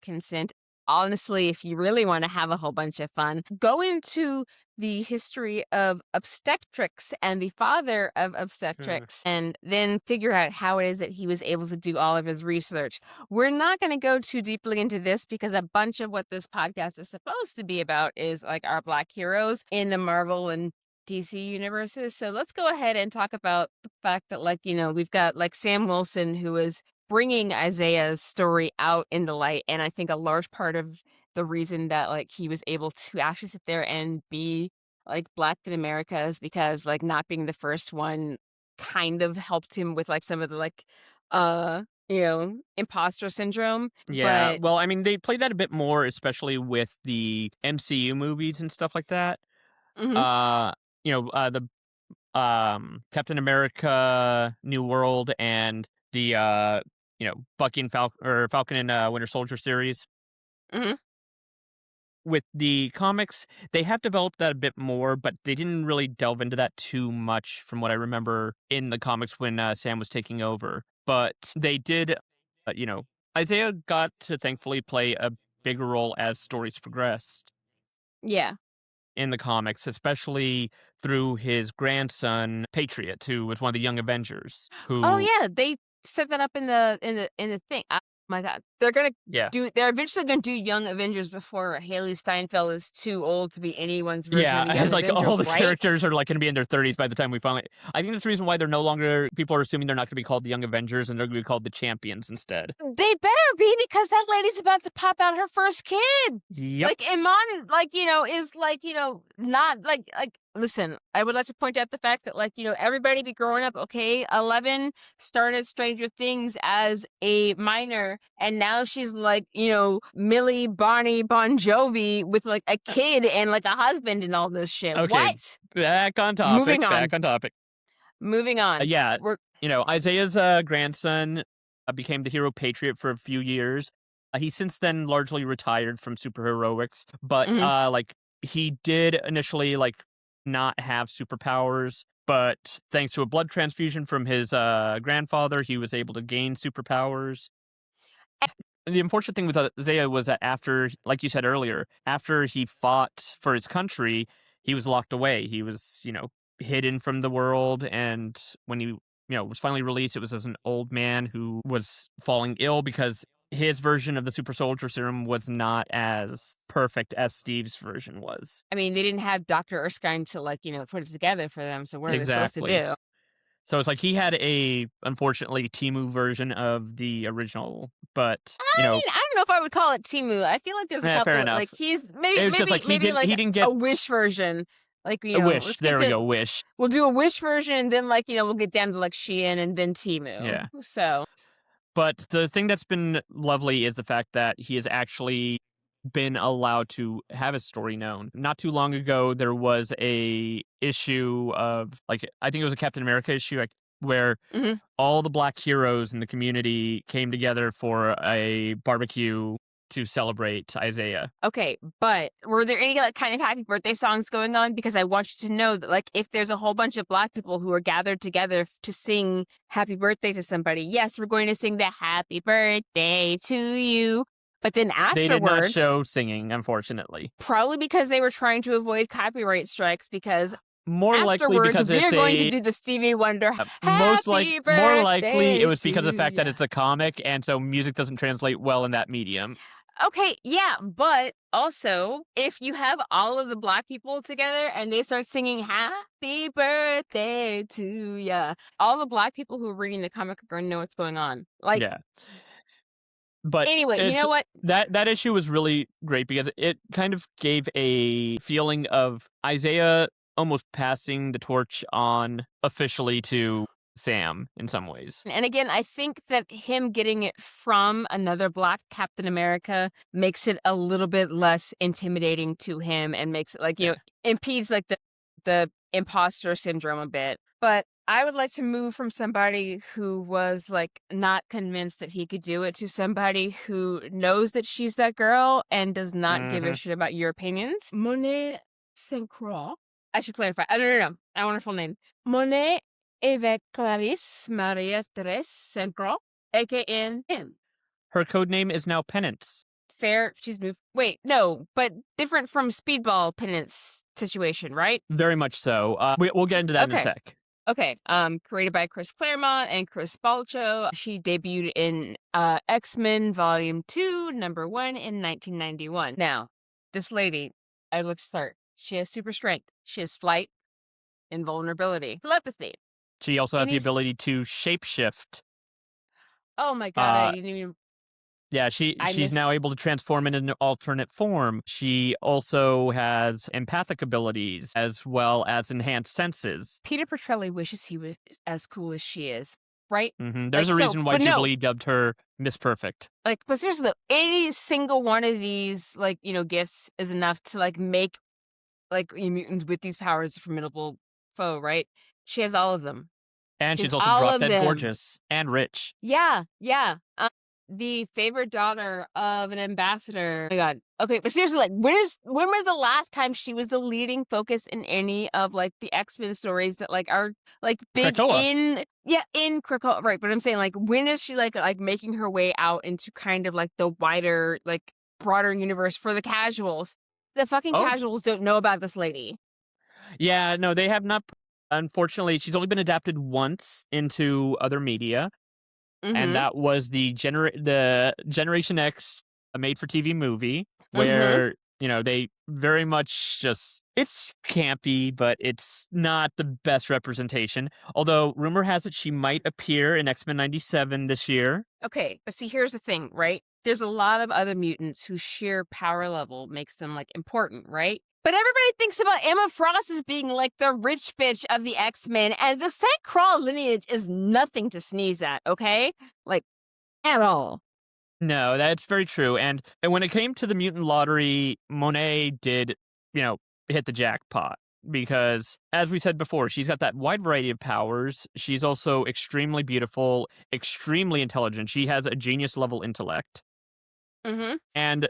consent. Honestly, if you really want to have a whole bunch of fun, go into the history of obstetrics and the father of Mhm. obstetrics and then figure out how it is that he was able to do all of his research. We're not going to go too deeply into this because a bunch of what this podcast is supposed to be about is like our black heroes in the Marvel and DC universes. So let's go ahead and talk about the fact that, like, we've got like Sam Wilson, who is bringing Isaiah's story out in the light, and I think a large part of the reason that, like, he was able to actually sit there and be, like, Black in America is because, like, not being the first one kind of helped him with, like, some of the, like, imposter syndrome, Yeah, but well, I mean, they played that a bit more, especially with the MCU movies and stuff like that. Mhm, Uh, the Captain America: New World and the Bucky and Falcon and Winter Soldier series. mhm, With the comics, they have developed that a bit more, but they didn't really delve into that too much from what I remember in the comics when Sam was taking over. But they did, you know, Isaiah got to thankfully play a bigger role as stories progressed yeah. in the comics, especially through his grandson, Patriot, who was one of the Young Avengers, Oh, who, yeah, they set that up in the thing. Oh my god. yeah, They're eventually gonna do Young Avengers before Haley Steinfeld is too old to be anyone's version of yeah, the Young as like all Avengers, the right? characters are like going to be in their 30s by the time we finally. I think that's the reason why they're no longer. People are assuming they're not going to be called the Young Avengers and they're going to be called the Champions instead. They better be because that lady's about to pop out her first kid. Yep. Like Iman, like, is like, not like listen, I would like to point out the fact that, like, everybody be growing up, okay? 11 started Stranger Things as a minor, and now she's like, Millie Barney Bon Jovi with like a kid and like a husband and all this shit. Okay. What? Back on topic. Moving on. Back on topic. Moving on. Yeah. We're Isaiah's grandson became the hero Patriot for a few years. He's since then largely retired from superheroics, but mhm. he did initially not have superpowers. But thanks to a blood transfusion from his grandfather, he was able to gain superpowers. The unfortunate thing with Isaiah was that after, like you said earlier, after he fought for his country, he was locked away. He was, hidden from the world. And when he, was finally released, it was as an old man who was falling ill because his version of the super soldier serum was not as perfect as Steve's version was. I mean, they didn't have Dr. Erskine to, like, put it together for them, so what are they supposed to Exactly. do? So it's like he had a, unfortunately, Timu version of the original, but, I mean, I don't know if I would call it Timu. I feel like there's a fair couple, like, enough. he's It maybe was just maybe like maybe like he didn't a get Wish version. Like, a wish. let's get There we to go. Wish. we'll do a Wish version, and then, like, we'll get down to, like, Shein and then Timu. Yeah. So, But the thing that's been lovely is the fact that he has actually been allowed to have his story known. Not too long ago, there was a issue of I think it was a Captain America issue where mhm. all the black heroes in the community came together for a barbecue to celebrate Isaiah. Okay, but were there any, like, kind of happy birthday songs going on? Because I want you to know that, like, if there's a whole bunch of Black people who are gathered together to sing happy birthday to somebody, yes, we're going to sing the happy birthday to you. But then They did not afterwards, show singing, unfortunately. probably because they were trying to avoid copyright strikes, because More likely afterwards, because it's we're going to a do the Stevie Wonder happy more likely it birthday was because of the to fact that ya. it's a comic and so music doesn't translate well in that medium. Okay, yeah, but also, if you have all of the Black people together and they start singing happy birthday to ya, all the Black people who are reading the comic are going to know what's going on. Like, Yeah. But anyway, you it's know what? that issue was really great because it kind of gave a feeling of Isaiah almost passing the torch on officially to Sam in some ways. And again, I think that him getting it from another Black Captain America makes it a little bit less intimidating to him and makes it, like, Yeah. impedes, like, the imposter syndrome a bit. But I would like to move from somebody who was, like, not convinced that he could do it to somebody who knows that she's that girl and does not give a Mhm. shit about your opinions. Monet St. Croix. I should clarify. No. I want her full name. Monet Eve Clarice Maria Therese Central, AKN. Her code name is now Penance. Fair, she's moved. Wait, no, but different from Speedball Penance situation, right? Very much so. We'll get into that in a Okay. sec. Okay. Created by Chris Claremont and Chris Balcho. She debuted in X-Men Volume 2, number 1 in 1991. Now, this lady, let's start. She has super strength. She has flight, invulnerability, telepathy. She also has the Any ability to shapeshift. Oh my god, I Uh, didn't even yeah, I she's missed now able to transform into an alternate form. She also has empathic abilities as well as enhanced senses. Peter Petrelli wishes he was as cool as she is, right? There's Like, a so reason why but no, Jubilee dubbed her Miss Perfect. like, but seriously though, any single one of these, like, gifts is enough to, like, make, like, mutants with these powers a formidable foe, right? She has all of them. And She has she's also all drop of dead them. gorgeous and rich. Yeah, yeah. The favorite daughter of an ambassador. Oh my god. Okay, but seriously, like, when was the last time she was the leading focus in any of, like, the X-Men stories that, like, are, like, big Krakoa. in Krakoa, right, but I'm saying, like, when is she, like, making her way out into kind of, like, the wider, like, broader universe for the casuals? The fucking Oh, casuals don't know about this lady. yeah, no, they have not. Unfortunately, she's only been adapted once into other media, and Mhm. that was the Generation X made for TV movie Mhm. where, they very much just it's campy, but it's not the best representation. Although rumor has it she might appear in X-Men 97 this year. Okay, but see, here's the thing, right? There's a lot of other mutants whose sheer power level makes them, like, important, right? But everybody thinks about Emma Frost as being, like, the rich bitch of the X-Men, and the St. Croix lineage is nothing to sneeze at, okay? Like, at all. No, that's very true. And when it came to the mutant lottery, Monet did, hit the jackpot because, as we said before, she's got that wide variety of powers. She's also extremely beautiful, extremely intelligent. She has a genius level intellect. Mhm. And,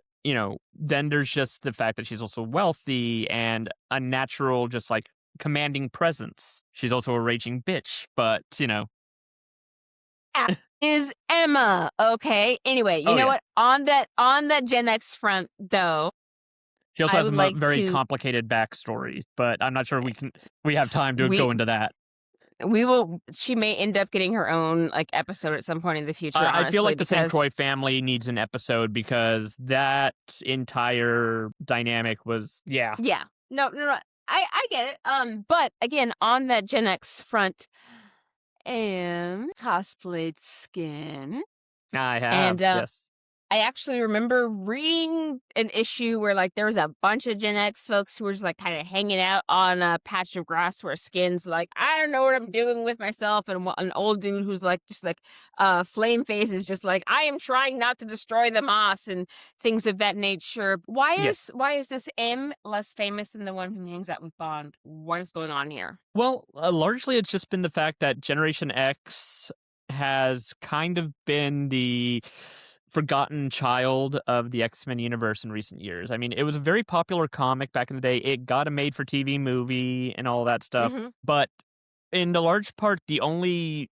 then there's just the fact that she's also wealthy and a natural, just like commanding presence. She's also a raging bitch, but, That is Emma, okay? Anyway, you oh, know yeah. what? On that Gen X front, though, She also I has a would like very to complicated backstory, but I'm not sure we have time to we go into that. we will she may end up getting her own, like, episode at some point in the future, I feel honestly, like the St. because Croix family needs an episode because that entire dynamic was, yeah, yeah. No, no, no. I get it. But again, on that Gen X front, cosplayed Skin, I have, and yes. I actually remember reading an issue where, like, there was a bunch of Gen X folks who were just, like, kind of hanging out on a patch of grass where Skin's like, I don't know what I'm doing with myself, and an old dude who's like, just like, flame face is just like, I am trying not to destroy the moss and things of that nature. Yes. Why is this M less famous than the one who hangs out with Bond? What is going on here? Well, largely it's just been the fact that Generation X has kind of been the forgotten child of the X-Men universe in recent years. I mean, it was a very popular comic back in the day. It got a made for TV movie and all that stuff. Mm-hmm. But in the large part, the only,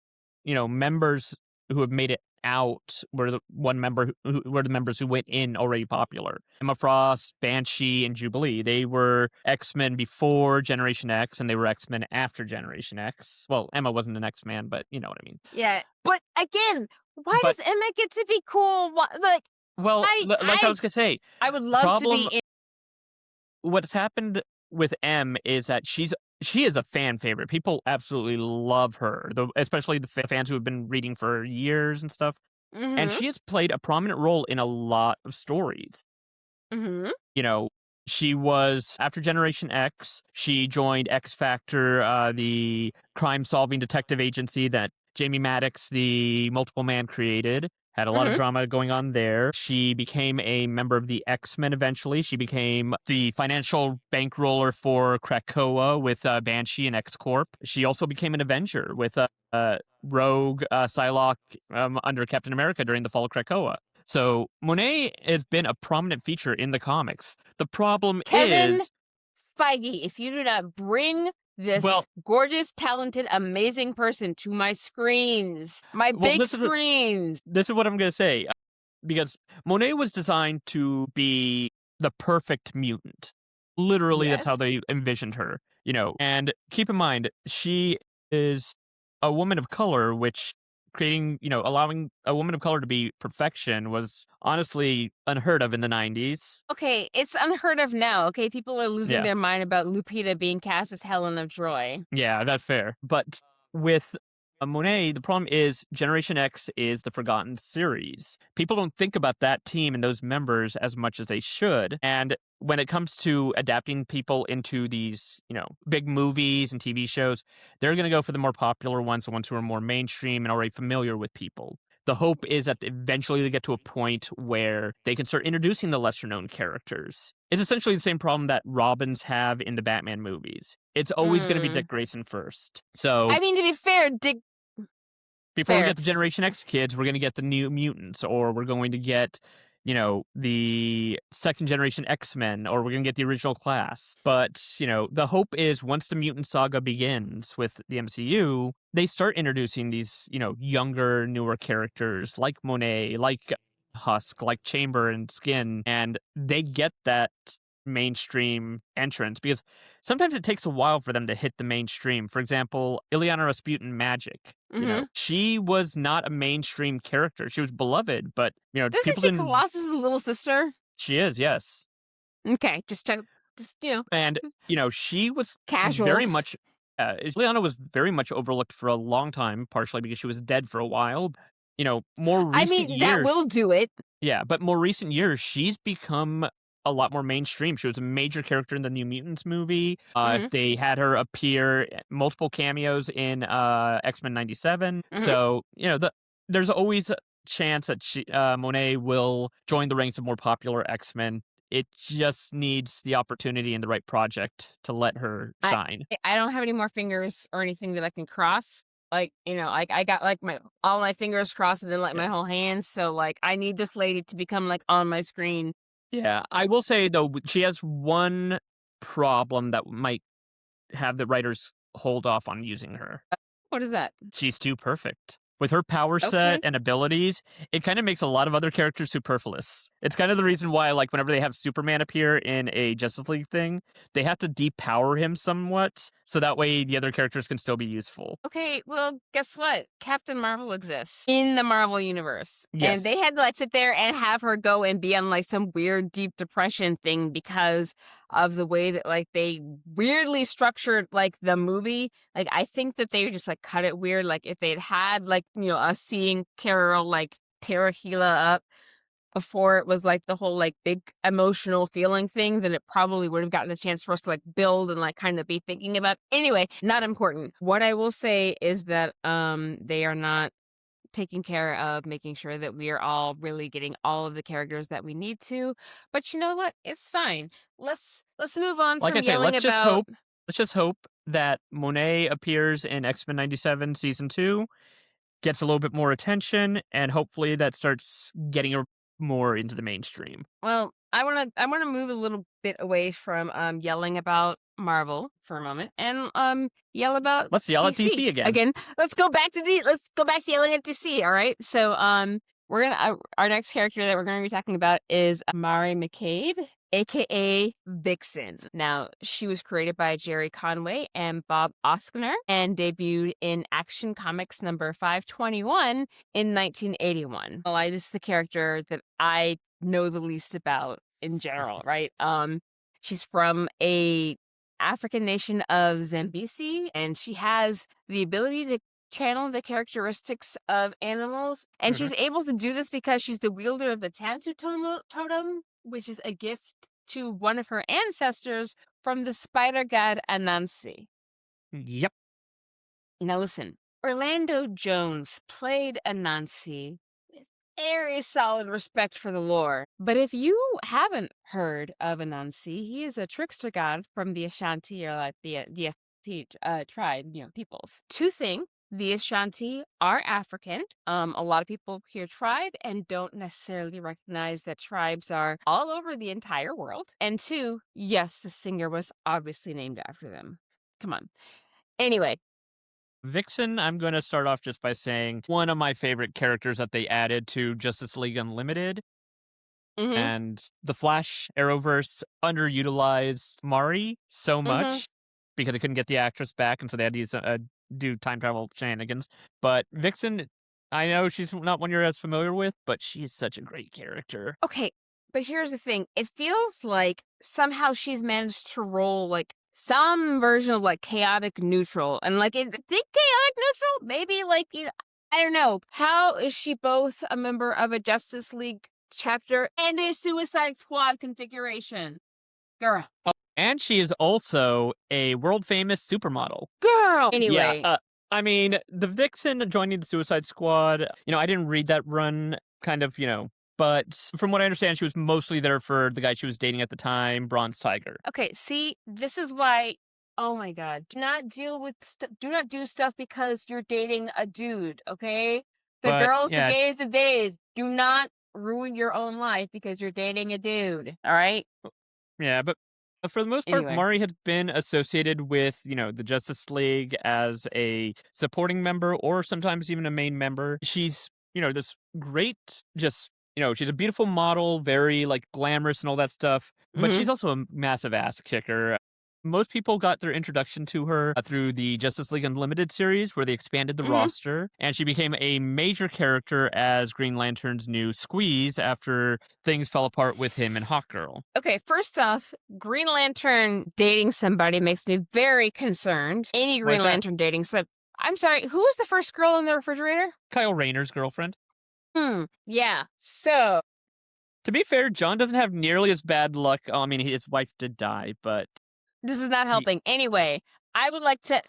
members who have made it out were the one member who were the members who went in already popular. Emma Frost, Banshee, and Jubilee. They were X-Men before Generation X, and they were X-Men after Generation X. Well, Emma wasn't an X-Man, but you know what I mean. Yeah, but again, why But does Emma get to be cool? Like, well, I like I I was gonna say, I would the love to be problem in. what's happened with M is that she is a fan favorite. People absolutely love her, especially the fans who have been reading for years and stuff. And Mhm, she has played a prominent role in a lot of stories. mhm, You know, she was after Generation X, she joined X Factor, the crime-solving detective agency that Jamie Maddox, the multiple man, created. Had a lot of mhm. drama going on there. She became a member of the X-Men eventually. She became the financial bankroller for Krakoa with Banshee and X-Corp. She also became an Avenger with Rogue, Psylocke under Captain America during the fall of Krakoa. So Monet has been a prominent feature in the comics. The problem Kevin is, Feige, if you do not bring this well, gorgeous, talented, amazing person to my screens, my well, big screens. this is what I'm gonna say because Monet was designed to be the perfect mutant. Literally, that's how Yes. they envisioned her. And keep in mind, she is a woman of color, which creating, allowing a woman of color to be perfection was honestly unheard of in the 90s. Okay, it's unheard of now, okay? People are losing Yeah. their mind about Lupita being cast as Helen of Troy. Yeah, that's fair. But with Monet, the problem is Generation X is the forgotten series. People don't think about that team and those members as much as they should. And when it comes to adapting people into these, big movies and TV shows, they're going to go for the more popular ones, the ones who are more mainstream and already familiar with people. The hope is that eventually they get to a point where they can start introducing the lesser known characters. It's essentially the same problem that Robins have in the Batman movies. It's always going to be Dick Grayson first. So I mean, to be fair, Dick. before we Fair. get the Generation X kids, we're going to get the New Mutants, or we're going to get, the second generation X-Men, or we're going to get the original class. But, the hope is once the mutant saga begins with the MCU, they start introducing these, younger, newer characters like Monet, like Husk, like Chamber and Skin, and they get that mainstream entrance because sometimes it takes a while for them to hit the mainstream. For example, Ileana Rasputin Magic. She was not a mainstream character. She was beloved, but Isn't people she didn't. Colossus' little sister? She is, yes. Okay, just And she was casuals. very much. Ileana was very much overlooked for a long time, partially because she was dead for a while. More recent years. That will do it. Yeah, but more recent years, she's become a lot more mainstream. She was a major character in the New Mutants movie. They had her appear multiple cameos in X-Men 97. So, there's always a chance that Monet will join the ranks of more popular X-Men. It just needs the opportunity and the right project to let her shine. I don't have any more fingers or anything that I can cross. I got all my fingers crossed and then my whole hands. So I need this lady to become on my screen. Yeah, I will say though, she has one problem that might have the writers hold off on using her. What is that? She's too perfect. With her power set and abilities, it kind of makes a lot of other characters superfluous. It's kind of the reason why, whenever they have Superman appear in a Justice League thing, they have to depower him somewhat, so that way the other characters can still be useful. Okay, well, guess what? Captain Marvel exists in the Marvel universe. Yes. And they had to sit there and have her go and be on some weird deep depression thing because of the way that they weirdly structured the movie. I think that they just cut it weird. If they'd had us seeing Carol tear Gila up before it was the whole big emotional feeling thing, then it probably would have gotten a chance for us to build and kind of be thinking about. Anyway, not important. What I will say is that they are not taking care of making sure that we are all really getting all of the characters that we need to. But you know what? It's fine. Let's move on from yelling let's about. Let's just hope that Monet appears in X-Men 97 season 2, gets a little bit more attention, and hopefully that starts getting her more into the mainstream. Well, I want to move a little bit away from yelling about Marvel for a moment and yell about Let's yell at DC again. Let's go back to yelling at DC. All right. So we're gonna our next character that we're going to be talking about is Mari McCabe, aka Vixen. Now, she was created by Jerry Conway and Bob Oskner and debuted in Action Comics number 521 in 1981. Well, this is the character that I know the least about in general, right? She's from a African nation of Zambezi, and she has the ability to channel the characteristics of animals, and she's able to do this because she's the wielder of the Tantu totem, which is a gift to one of her ancestors from the spider god Anansi. Yep. Now listen, Orlando Jones played Anansi with very solid respect for the lore. But if you haven't heard of Anansi, he is a trickster god from the Ashanti, or the Ashanti tribe, peoples. Two things. The Ashanti are African. A lot of people hear tribe and don't necessarily recognize that tribes are all over the entire world. And two, yes, the singer was obviously named after them. Come on. Anyway. Vixen, I'm going to start off just by saying one of my favorite characters that they added to Justice League Unlimited. And the Flash Arrowverse underutilized Mari so much because they couldn't get the actress back, and so they had to use do time travel shenanigans. But Vixen, I know she's not one you're as familiar with, but she's such a great character. Okay, but here's the thing. It feels like somehow she's managed to roll some version of like chaotic neutral. And like, think chaotic neutral? Maybe like, I don't know. How is she both a member of a Justice League chapter and a Suicide Squad configuration? Girl. Oh, and she is also a world famous supermodel. Girl. Yeah, Anyway. I mean, the Vixen joining the Suicide Squad, I didn't read that run, kind of, but from what I understand, she was mostly there for the guy she was dating at the time, Bronze Tiger. Okay, see, this is why. Oh my God! Do not do stuff because you're dating a dude. Okay, the But girls, the yeah, gays, the days. Do not ruin your own life because you're dating a dude. All right. yeah, but for the most part, Anyway. Mari has been associated with, the Justice League as a supporting member or sometimes even a main member. She's, this great, just, she's a beautiful model, very like glamorous and all that stuff, but Mm-hmm. she's also a massive ass kicker. Most people got their introduction to her through the Justice League Unlimited series, where they expanded the Mm-hmm. roster, and she became a major character as Green Lantern's new squeeze after things fell apart with him and Hawkgirl. Okay, first off, Green Lantern dating somebody makes me very concerned. Any Why is Green that? Lantern dating some. I'm sorry, who was the first girl in the refrigerator? Kyle Rayner's girlfriend. Yeah. So. To be fair, John doesn't have nearly as bad luck. I mean, his wife did die, but This is not he, helping. Anyway, I would like to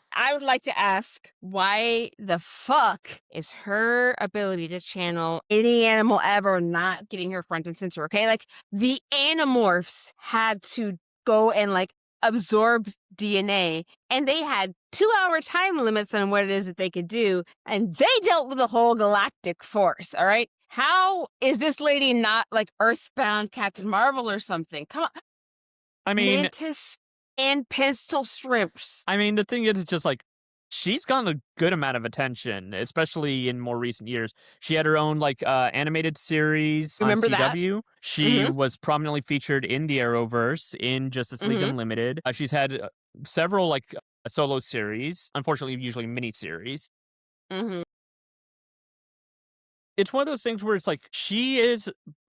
ask, why the fuck is her ability to channel any animal ever not getting her front and center? Okay, like the Animorphs had to go and like absorb DNA, and they had 2-hour time limits on what it is that they could do, and they dealt with the whole galactic force. All right, how is this lady not like Earthbound Captain Marvel or something? Come on, I mean, Mantis and pistol strips. the thing is, it's just like she's gotten a good amount of attention, especially in more recent years. She had her own like animated series on Remember that? CW. She Mm-hmm. was prominently featured in the Arrowverse in Justice League Mm-hmm. Unlimited. She's had several like solo series, unfortunately, usually mini series. Mm-hmm. It's one of those things where it's like she is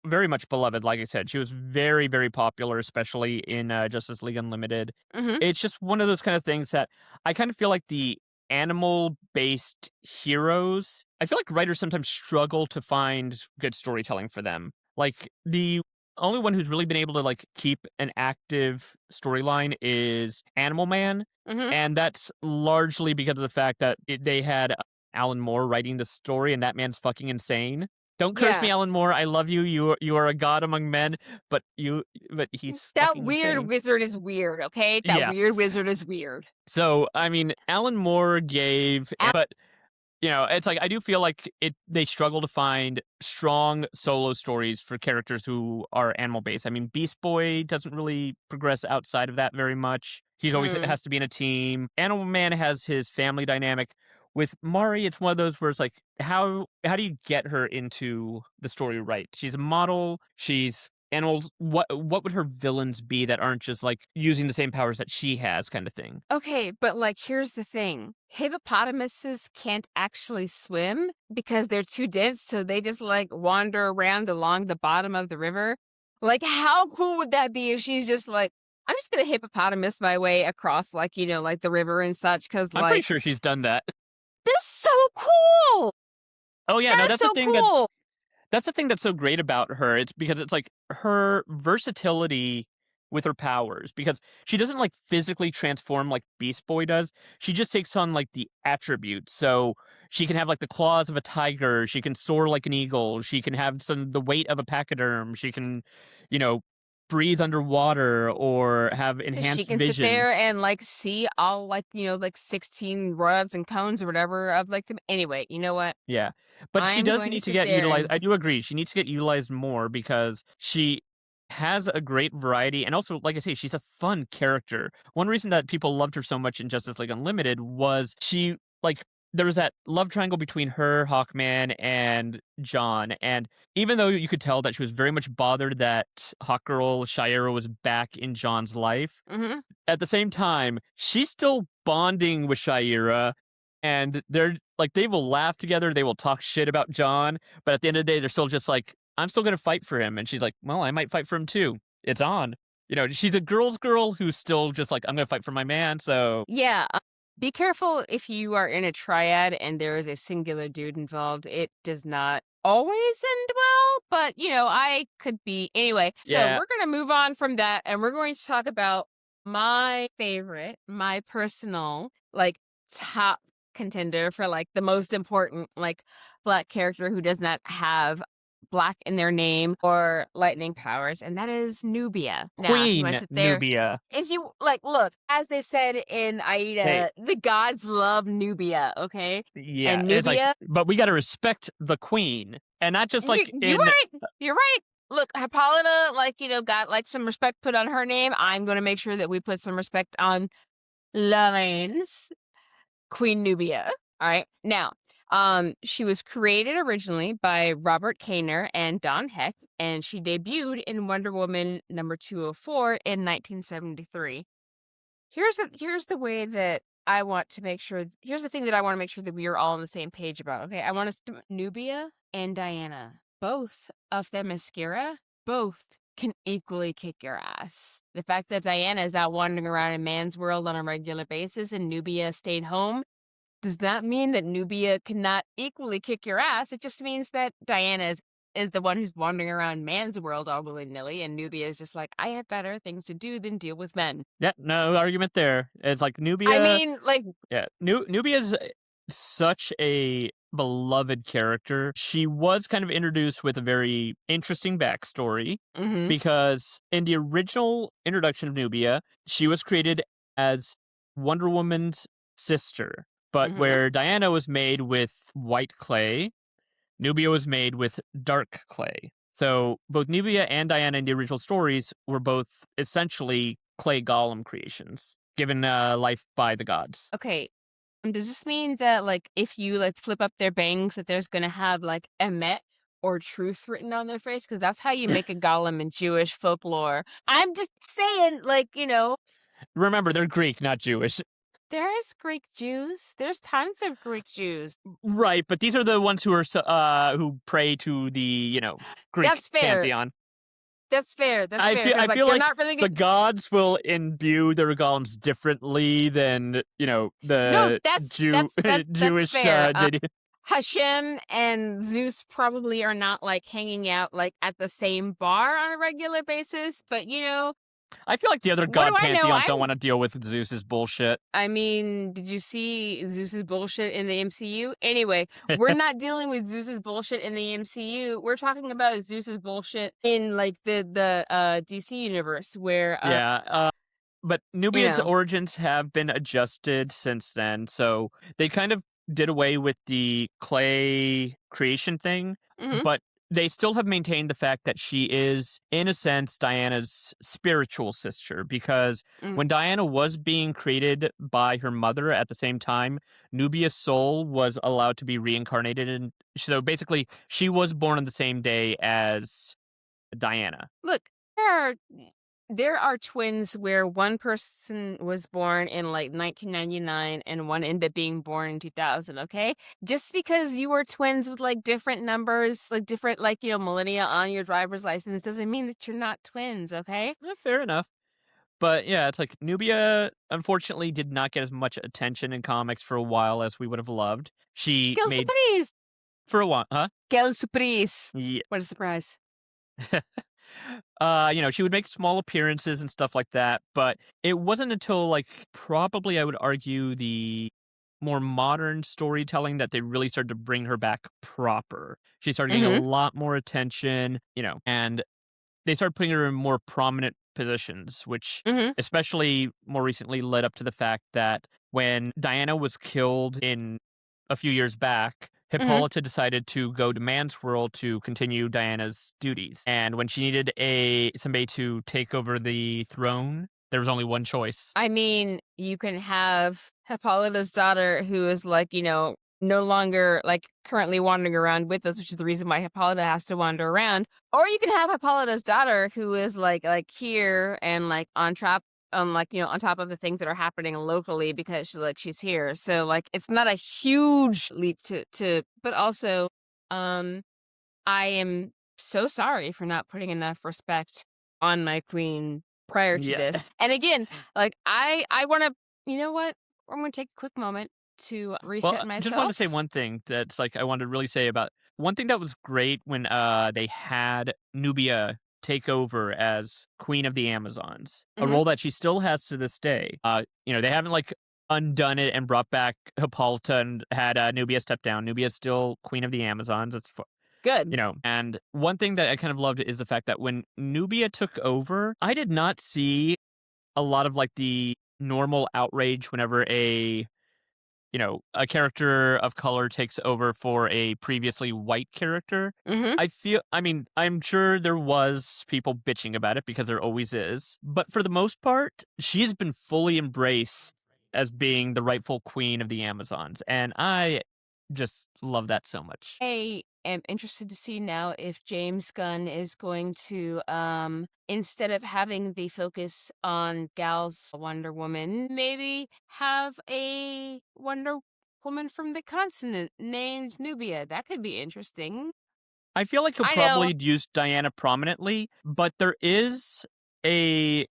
very much beloved. Like I said, she was very, very popular, especially in Justice League Unlimited. Mm-hmm. It's just one of those kind of things that I kind of feel like the animal-based heroes. I feel like writers sometimes struggle to find good storytelling for them. Like the only one who's really been able to like keep an active storyline is Animal Man, Mm-hmm. and that's largely because of the fact that they had Alan Moore writing the story, and that man's fucking insane. Don't curse me, Yeah. Alan Moore. I love you. You are a god among men, but he's That fucking weird insane. wizard is weird, okay? That Yeah. weird wizard is weird. So I mean, Alan Moore gave, but it's like I do feel like they struggle to find strong solo stories for characters who are animal based. I mean, Beast Boy doesn't really progress outside of that very much. He's always Mm. has to be in a team. Animal Man has his family dynamic. With Mari, it's one of those where it's like, how do you get her into the story right? She's a model. She's animals. What would her villains be that aren't just like using the same powers that she has, kind of thing? Okay, but like here's the thing. Hippopotamuses can't actually swim because they're too dense, so they just like wander around along the bottom of the river. Like how cool would that be if she's just like, I'm just gonna hippopotamus my way across like, like the river and such, because I'm pretty like sure she's done that. this is so cool. Oh yeah, That no, is so cool. that's the thing that's so great about her. It's because it's like her versatility with her powers, because she doesn't like physically transform like Beast Boy does. She just takes on like the attributes. So she can have like the claws of a tiger, she can soar like an eagle, she can have the weight of a pachyderm, she can, you know, breathe underwater or have She enhanced can sit vision. there and like see all like, like 16 rods and cones or whatever of like them. Anyway, you know what? Yeah. But she I'm does going to need to sit get there utilized. and I do agree. She needs to get utilized more because she has a great variety. And also, like I say, she's a fun character. One reason that people loved her so much in Justice League Unlimited was there was that love triangle between her, Hawkman, and John. And even though you could tell that she was very much bothered that Hawkgirl Shira was back in John's life, Mhm. at the same time, she's still bonding with Shira, and they're like they will laugh together, they will talk shit about John, but at the end of the day, they're still just like, I'm still gonna fight for him, and she's like, well, I might fight for him too. It's on. she's a girl's girl who's still just like, I'm gonna fight for my man. So Yeah, be careful if you are in a triad and there is a singular dude involved. It does not always end well, but I could be anyway. So yeah, we're gonna move on from that, and we're going to talk about my favorite, my personal, like top contender for like the most important like Black character who does not have Black in their name or lightning powers, and that is Nubia. Now, if you want to Queen sit there, Nubia. if you like, look, as they said in Hey, Aida, the gods love Nubia, okay? yeah, And it's like, Nubia, but we got to respect the queen, and not just like you're in. right. You're right. Look, Hippolyta, like, got like some respect put on her name. I'm going to make sure that we put some respect on Lorraine's Queen Nubia. All right. Now, she was created originally by Robert Kaner and Don Heck, and she debuted in Wonder Woman number 204 in 1973. Here's the way that I want to make sure. Here's the thing that I want to make sure that we are all on the same page about. Okay, I want us to Nubia and Diana, both of them mascara, both can equally kick your ass. The fact that Diana is out wandering around in man's world on a regular basis and Nubia stayed home does not mean that Nubia cannot equally kick your ass. It just means that Diana is the one who's wandering around man's world all willy-nilly, and Nubia is just like, I have better things to do than deal with men. Yeah, no argument there. It's like I Nubia. mean, like, Yeah, Nubia is such a beloved character. She was kind of introduced with a very interesting backstory mhm, because in the original introduction of Nubia, she was created as Wonder Woman's sister, but mhm. where Diana was made with white clay, Nubia was made with dark clay. So both Nubia and Diana in the original stories were both essentially clay golem creations, given life by the gods. Okay, does this mean that, like, if you, like, flip up their bangs that there's gonna have, like, Emet or truth written on their face? Because that's how you make a golem in Jewish folklore. I'm just saying, like, Remember, they're Greek, not Jewish. there's Greek Jews. There's tons of Greek Jews. Right, but these are the ones who are who pray to the, Greek That's fair. pantheon. That's fair. That's I fair. feel Because I like, feel they're like not really the good. gods will imbue their golems differently than, No, the that's Jewish fair. deity. Hashem and Zeus probably are not like hanging out like at the same bar on a regular basis, but I feel like the other what do god I know? pantheons don't want to deal with Zeus's bullshit. I mean, did you see Zeus's bullshit in the MCU? Anyway, we're not dealing with Zeus's bullshit in the MCU. We're talking about Zeus's bullshit in like the DC universe where Yeah, but you Nubia's know. origins have been adjusted since then, so they kind of did away with the clay creation thing, Mhm. but they still have maintained the fact that she is, in a sense, Diana's spiritual sister, because Mm. when Diana was being created by her mother at the same time, Nubia's soul was allowed to be reincarnated, and so basically she was born on the same day as Diana. Look, there are twins where one person was born in like 1999 and one ended up being born in 2000, okay? Just because you were twins with like different numbers, like different like, millennia on your driver's license doesn't mean that you're not twins, okay? Fair enough. But yeah, it's like Nubia unfortunately did not get as much attention in comics for a while as we would have loved. She Quelle made surprise! for a while, huh? Quelle surprise! Yeah. What a surprise. She would make small appearances and stuff like that, but it wasn't until like probably I would argue the more modern storytelling that they really started to bring her back proper. She started getting a Mm-hmm. lot more attention, and they started putting her in more prominent positions, which Mm-hmm. especially more recently led up to the fact that when Diana was killed in a few years back, Mm-hmm. Hippolyta decided to go to Man's World to continue Diana's duties. And when she needed somebody to take over the throne, there was only one choice. I mean, you can have Hippolyta's daughter who is like, no longer like currently wandering around with us, which is the reason why Hippolyta has to wander around. Or you can have Hippolyta's daughter who is like here and like on top on top of the things that are happening locally because she's here. So like it's not a huge leap to but also I am so sorry for not putting enough respect on my queen prior to Yeah. this. And again, like I want to, you know what? I'm going to take a quick moment to Well, reset just wanted to say myself. one thing that's like I wanted to really say about one thing that was great when they had Nubia take over as Queen of the Amazons, a Hmm. role that she still has to this day. They haven't like undone it and brought back Hippolyta and had Nubia step down. Nubia's still Queen of the Amazons. Good. And one thing that I kind of loved is the fact that when Nubia took over, I did not see a lot of like the normal outrage whenever a character of color takes over for a previously white character. Hmm. I'm sure there was people bitching about it because there always is. But for the most part, she's been fully embraced as being the rightful queen of the Amazons. And I just love that so much. I am interested to see now if James Gunn is going to, instead of having the focus on Gal's Wonder Woman, maybe have a Wonder Woman from the continent named Nubia. That could be interesting. I feel like he'll I know. probably use Diana prominently, but a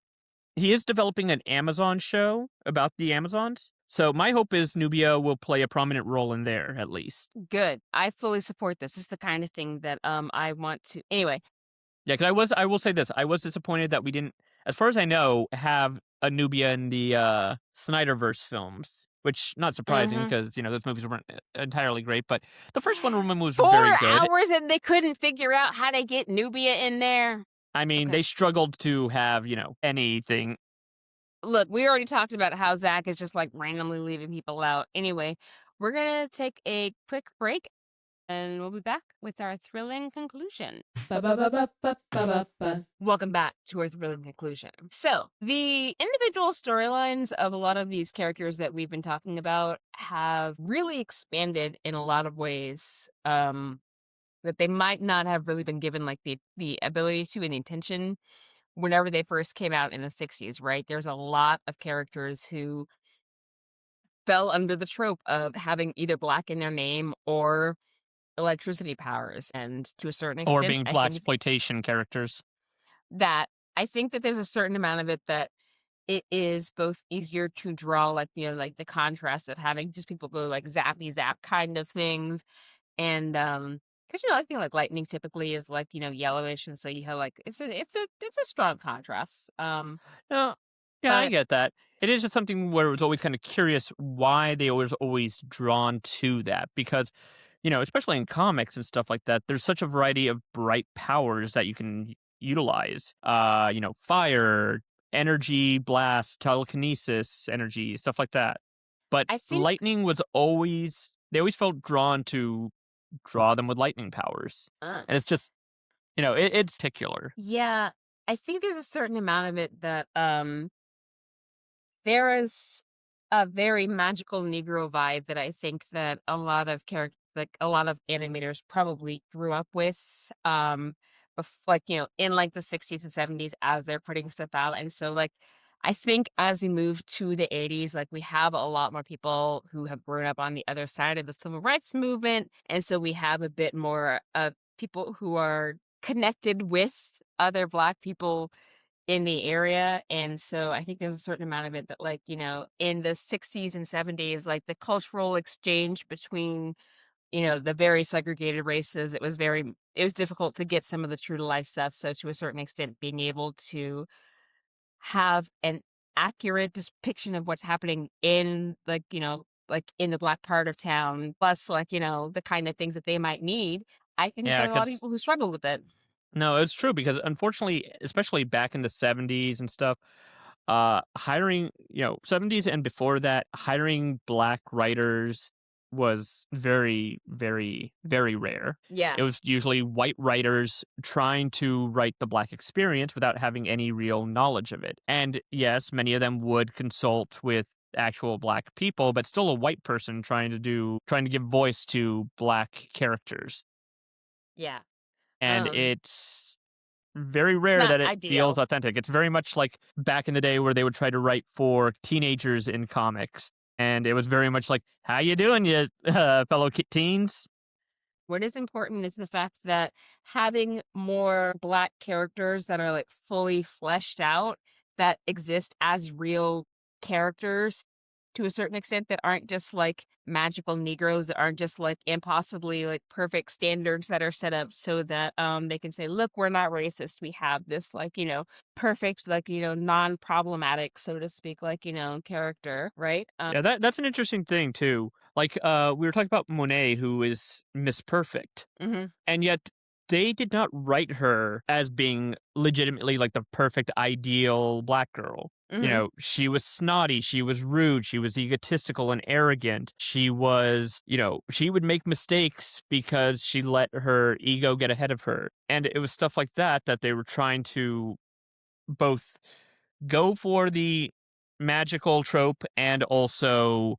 he is developing an Amazon show about the Amazons. So my hope is Nubia will play a prominent role in there at least. Good. I fully support this. This is the kind of thing that I want to. Anyway. Yeah, because I will say this, I was disappointed that we didn't, as far as I know, have a Nubia in the Snyderverse films, which not surprising Hmm. because those movies weren't entirely great, but the first Wonder Woman was Four very good. hours and they couldn't figure out how to get Nubia in there. I mean, Okay. they struggled to have anything. Look, we already talked about how Zach is just like randomly leaving people out. Anyway, we're gonna take a quick break and we'll be back with our thrilling conclusion. Ba-ba-ba-ba-ba-ba-ba. Welcome back to our thrilling conclusion. So, the individual storylines of a lot of these characters that we've been talking about have really expanded in a lot of ways. That they might not have really been given like the ability to and the intention whenever they first came out in the 60s, right? There's a lot of characters who fell under the trope of having either black in their name or electricity powers. And to a certain Or extent, being I black think exploitation characters. that there's a certain amount of it that it is both easier to draw, like, like the contrast of having just people go like zappy zap kind of things. And because I think like lightning typically is like, yellowish, and so you have like it's a strong contrast. No, yeah, I But get that. It is just something where it was always kind of curious why they were always drawn to that because, especially in comics and stuff like that, there's such a variety of bright powers that you can utilize. Fire, energy, blast, telekinesis, energy, stuff like that. But I think lightning was always they always felt drawn to draw them with lightning powers, uh, and it's just it's particular. yeah, I think there's a certain amount of it that there is a very magical Negro vibe that I think that a lot of characters, like a lot of animators, probably grew up with. Like in like the 60s and 70s as they're putting stuff out, and so like I think as we move to the 80s, like we have a lot more people who have grown up on the other side of the civil rights movement, and so we have a bit more of people who are connected with other Black people in the area. And so I think there's a certain amount of it that, like, in the 60s and 70s, like the cultural exchange between, the very segregated races, it was difficult to get some of the true to life stuff. So to a certain extent, being able to have an accurate depiction of what's happening in like, like in the Black part of town, plus like, the kind of things that they might need. I think Yeah, there are a lot of because people who struggle with it. no, it's true because unfortunately, especially back in the 70s and stuff, hiring, 70s and before that, hiring black writers was very, very, very rare. Yeah. It was usually white writers trying to write the black experience without having any real knowledge of it. And yes, many of them would consult with actual black people, but still a white person trying to give voice to black characters. Yeah. And Um, it's very it's rare not that it feels ideal. authentic. It's very much like back in the day where they would try to write for teenagers in comics, and it was very much like, "How you doing, you fellow teens?" What is important is the fact that having more Black characters that are like fully fleshed out that exist as real characters to a certain extent that aren't just like magical Negroes, that aren't just like impossibly like perfect standards that are set up so that they can say, look, we're not racist. We have this like, perfect, like, non-problematic, so to speak, like, character, right? Yeah, that's an interesting thing too. Like, we were talking about Monet, who is Miss Perfect, Mhm. and yet they did not write her as being legitimately like the perfect ideal black girl. Mhm. She was snotty, she was rude, she was egotistical and arrogant. She was, she would make mistakes because she let her ego get ahead of her. And it was stuff like that that they were trying to both go for the magical trope and also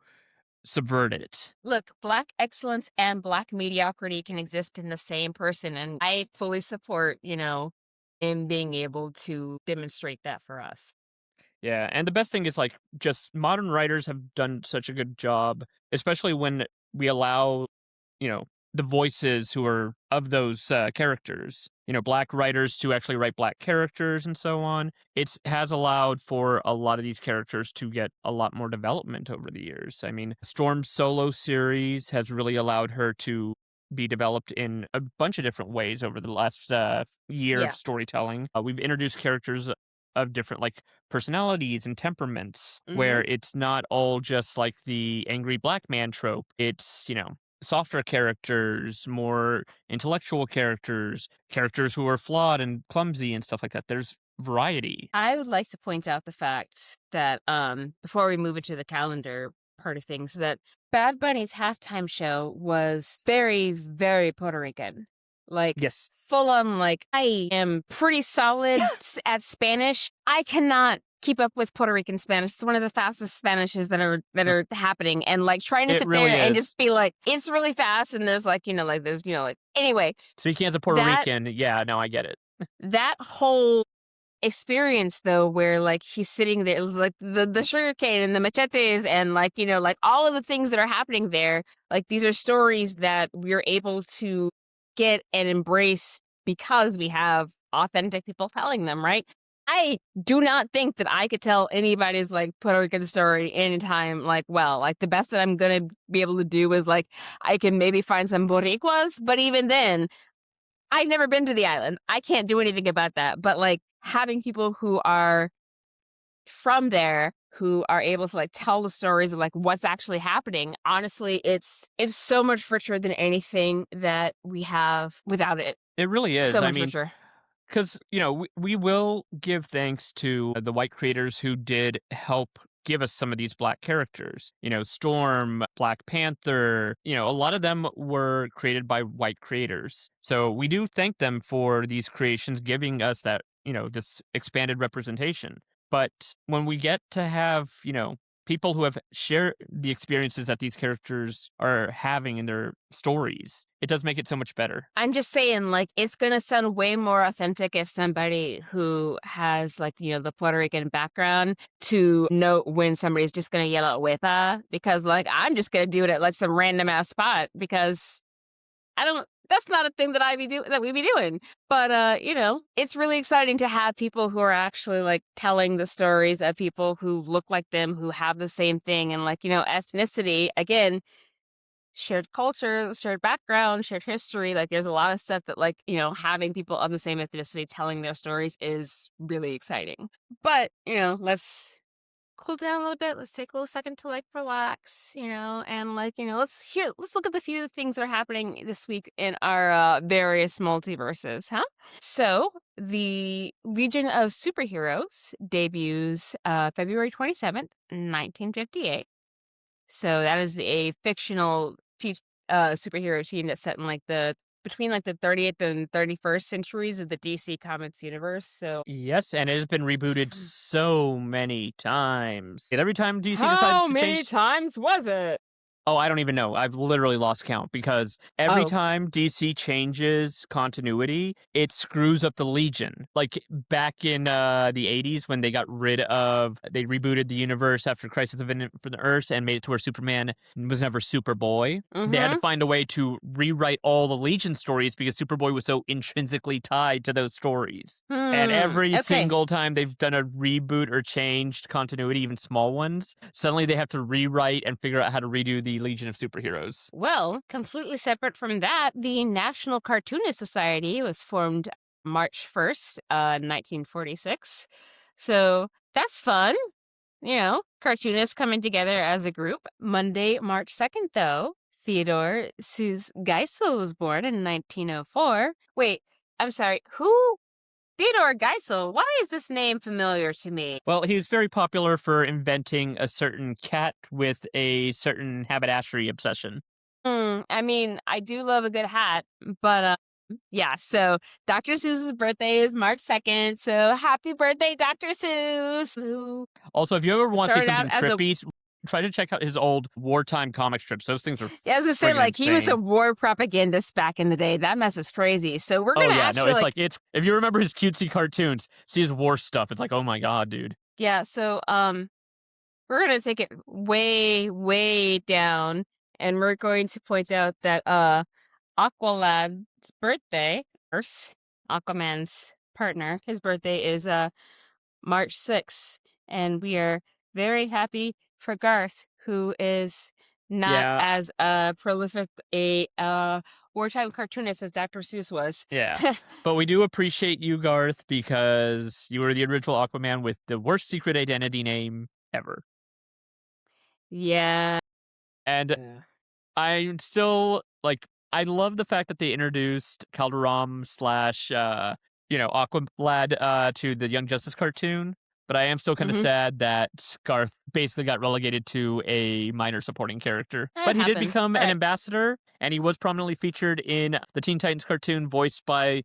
subvert it. Look, black excellence and black mediocrity can exist in the same person, and I fully support, in being able to demonstrate that for us. Yeah, and the best thing is like just modern writers have done such a good job, especially when we allow, you know, the voices who are of those characters, black writers to actually write black characters and so on. It has allowed for a lot of these characters to get a lot more development over the years. I mean, Storm's solo series has really allowed her to be developed in a bunch of different ways over the last year of Yeah. storytelling. We've introduced characters of different like personalities and temperaments Mhm. where it's not all just like the angry black man trope. It's, softer characters, more intellectual characters, characters who are flawed and clumsy and stuff like that. There's variety. I would like to point out the fact that, before we move into the calendar part of things, that Bad Bunny's halftime show was very, very Puerto Rican. Like, Yes. full on, like, I am pretty solid at Spanish. I cannot keep up with Puerto Rican Spanish. It's one of the fastest Spanishes that are happening. And like trying to It sit there really and is. just be like, it's really fast. And there's like, anyway, Speaking as a Puerto that Rican, yeah, no, I get it. that whole experience though where like he's sitting there, it was like the sugarcane and the machetes and like like all of the things that are happening there, like these are stories that we're able to get and embrace because we have authentic people telling them, right? I do not think that I could tell anybody's like Puerto Rican story anytime like well, like the best that I'm gonna be able to do is like I can maybe find some boricuas, but even then I've never been to the island. I can't do anything about that. But like having people who are from there who are able to like tell the stories of like what's actually happening, honestly, it's so much richer than anything that we have without it. It really is. So I much mean, richer. because, we will give thanks to the white creators who did help give us some of these black characters. Storm, Black Panther, a lot of them were created by white creators. So we do thank them for these creations giving us that, this expanded representation. But when we get to have, people who have shared the experiences that these characters are having in their stories, it does make it so much better. I'm just saying, like, it's gonna sound way more authentic if somebody who has, like, the Puerto Rican background to know when somebody's just gonna yell out "wepa," because, like, I'm just gonna do it at, like, some random ass spot because I don't that's not a thing that we be doing. But, it's really exciting to have people who are actually, like, telling the stories of people who look like them, who have the same thing, and, like, ethnicity, again, shared culture, shared background, shared history. Like there's a lot of stuff that like, having people of the same ethnicity telling their stories is really exciting. But, let's cool down a little bit. Let's take a little second to like relax, and like, let's look at the few things that are happening this week in our various multiverses, huh? So the Legion of Superheroes debuts February 27th, 1958. So that is a fictional superhero team that's set in like the between like the 30th and 31st centuries of the DC Comics universe. So Yes, and it has been rebooted so many times. And every time DC decides how to many change, times was it? Oh, I don't even know. I've literally lost count because every Oh. time DC changes continuity, it screws up the Legion. Like back in the 80s when they rebooted the universe after Crisis of Infinite Earths and made it to where Superman was never Superboy. They had to find a way to rewrite all the Legion stories because Superboy was so intrinsically tied to those stories. And every Okay. single time they've done a reboot or changed continuity, even small ones, suddenly they have to rewrite and figure out how to redo the Legion of Superheroes. Well, completely separate from that, the National Cartoonist Society was formed March 1st, 1946. So that's fun. Cartoonists coming together as a group. Monday, March 2nd, though, Theodore Seuss Geisel was born in 1904. Wait, I'm sorry, who? Theodore Geisel, why is this name familiar to me? Well, he was very popular for inventing a certain cat with a certain haberdashery obsession. I mean, I do love a good hat, but yeah, so Dr. Seuss's birthday is March 2nd, so happy birthday, Dr. Seuss! Who Also, if you ever want to see started out something as a trippy, try to check out his old wartime comic strips. Those things are Yeah, I was gonna say, friggin' like, he was a insane. war propagandist back in the day. That mess is crazy. So we're Oh gonna yeah, no, actually, it's like if you remember his cutesy cartoons, see his war stuff, it's like, oh my god, dude. yeah, so we're gonna take it way, way down, and we're going to point out that Aqualad's birthday, Earth, Aquaman's partner, his birthday is March 6th, and we are very happy for Garth, who is not Yeah, as prolific a wartime cartoonist as Dr. Seuss was. yeah. But we do appreciate you, Garth, because you were the original Aquaman with the worst secret identity name ever. Yeah. And I'm still like, I love the fact that they introduced Calderon slash Aqualad to the Young Justice cartoon, but I am still kind of Mhm. sad that Garth basically got relegated to a minor supporting character. It But he did happens. become an Alright. ambassador, and he was prominently featured in the Teen Titans cartoon voiced by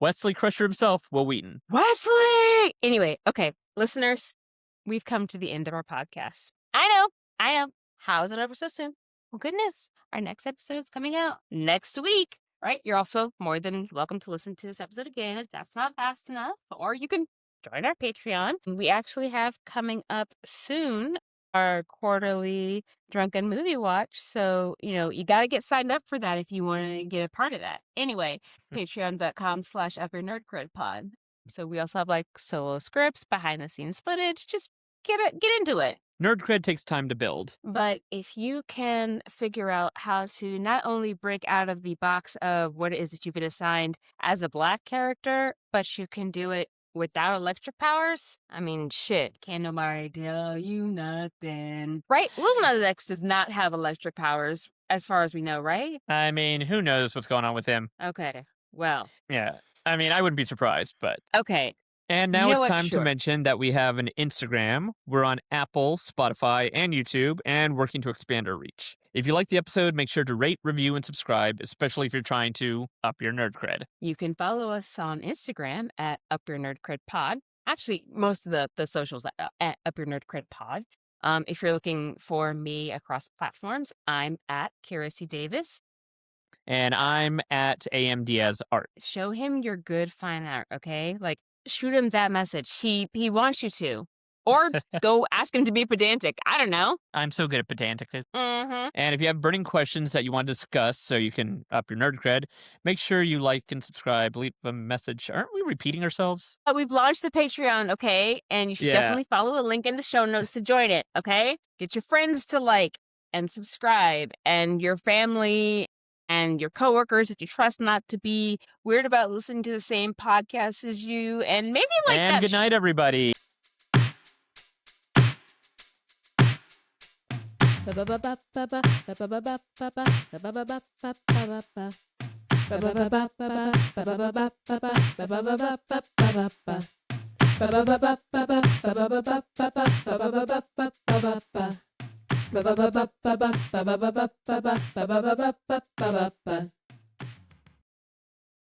Wesley Crusher himself, Will Wheaton. Wesley! Anyway, okay, listeners, we've come to the end of our podcast. I know. How is it over so soon? Well, good news. Our next episode is coming out next week, right? You're also more than welcome to listen to this episode again if that's not fast enough, or you can join our Patreon. We actually have coming up soon our quarterly drunken movie watch. So, you got to get signed up for that if you want to get a part of that. Anyway, patreon.com/upyournerdcredpod. So we also have like solo scripts, behind the scenes footage. Just get into it. Nerd cred takes time to build. But if you can figure out how to not only break out of the box of what it is that you've been assigned as a Black character, but you can do it without electric powers, I mean, shit, can't nobody tell you nothing. Right? Lil Nas X does not have electric powers, as far as we know, right? I mean, who knows what's going on with him? Okay, well. Yeah. I mean, I wouldn't be surprised, but. Okay. And You now know it's what? time to Sure. mention that we have an Instagram. We're on Apple, Spotify, and YouTube, and working to expand our reach. If you like the episode, make sure to rate, review, and subscribe, especially if you're trying to up your nerd cred. You can follow us on Instagram at UpYourNerdCredPod. Actually, most of the socials at UpYourNerdCredPod. If you're looking for me across platforms, I'm at Kira C. Davis. And I'm at AM Diaz Art. Show him your good fine art, okay? Like, shoot him that message. He wants you to. Or go ask him to be pedantic. I don't know. I'm so good at pedantic. Mm-hmm. And if you have burning questions that you want to discuss so you can up your nerd cred, make sure you like and subscribe, leave a message. Aren't we repeating ourselves? We've launched the Patreon, okay? And you should definitely follow the link in the show notes to join it, okay? Get your friends to like and subscribe, and your family and your coworkers that you trust not to be weird about listening to the same podcast as you, and maybe like and that. Good night, everybody.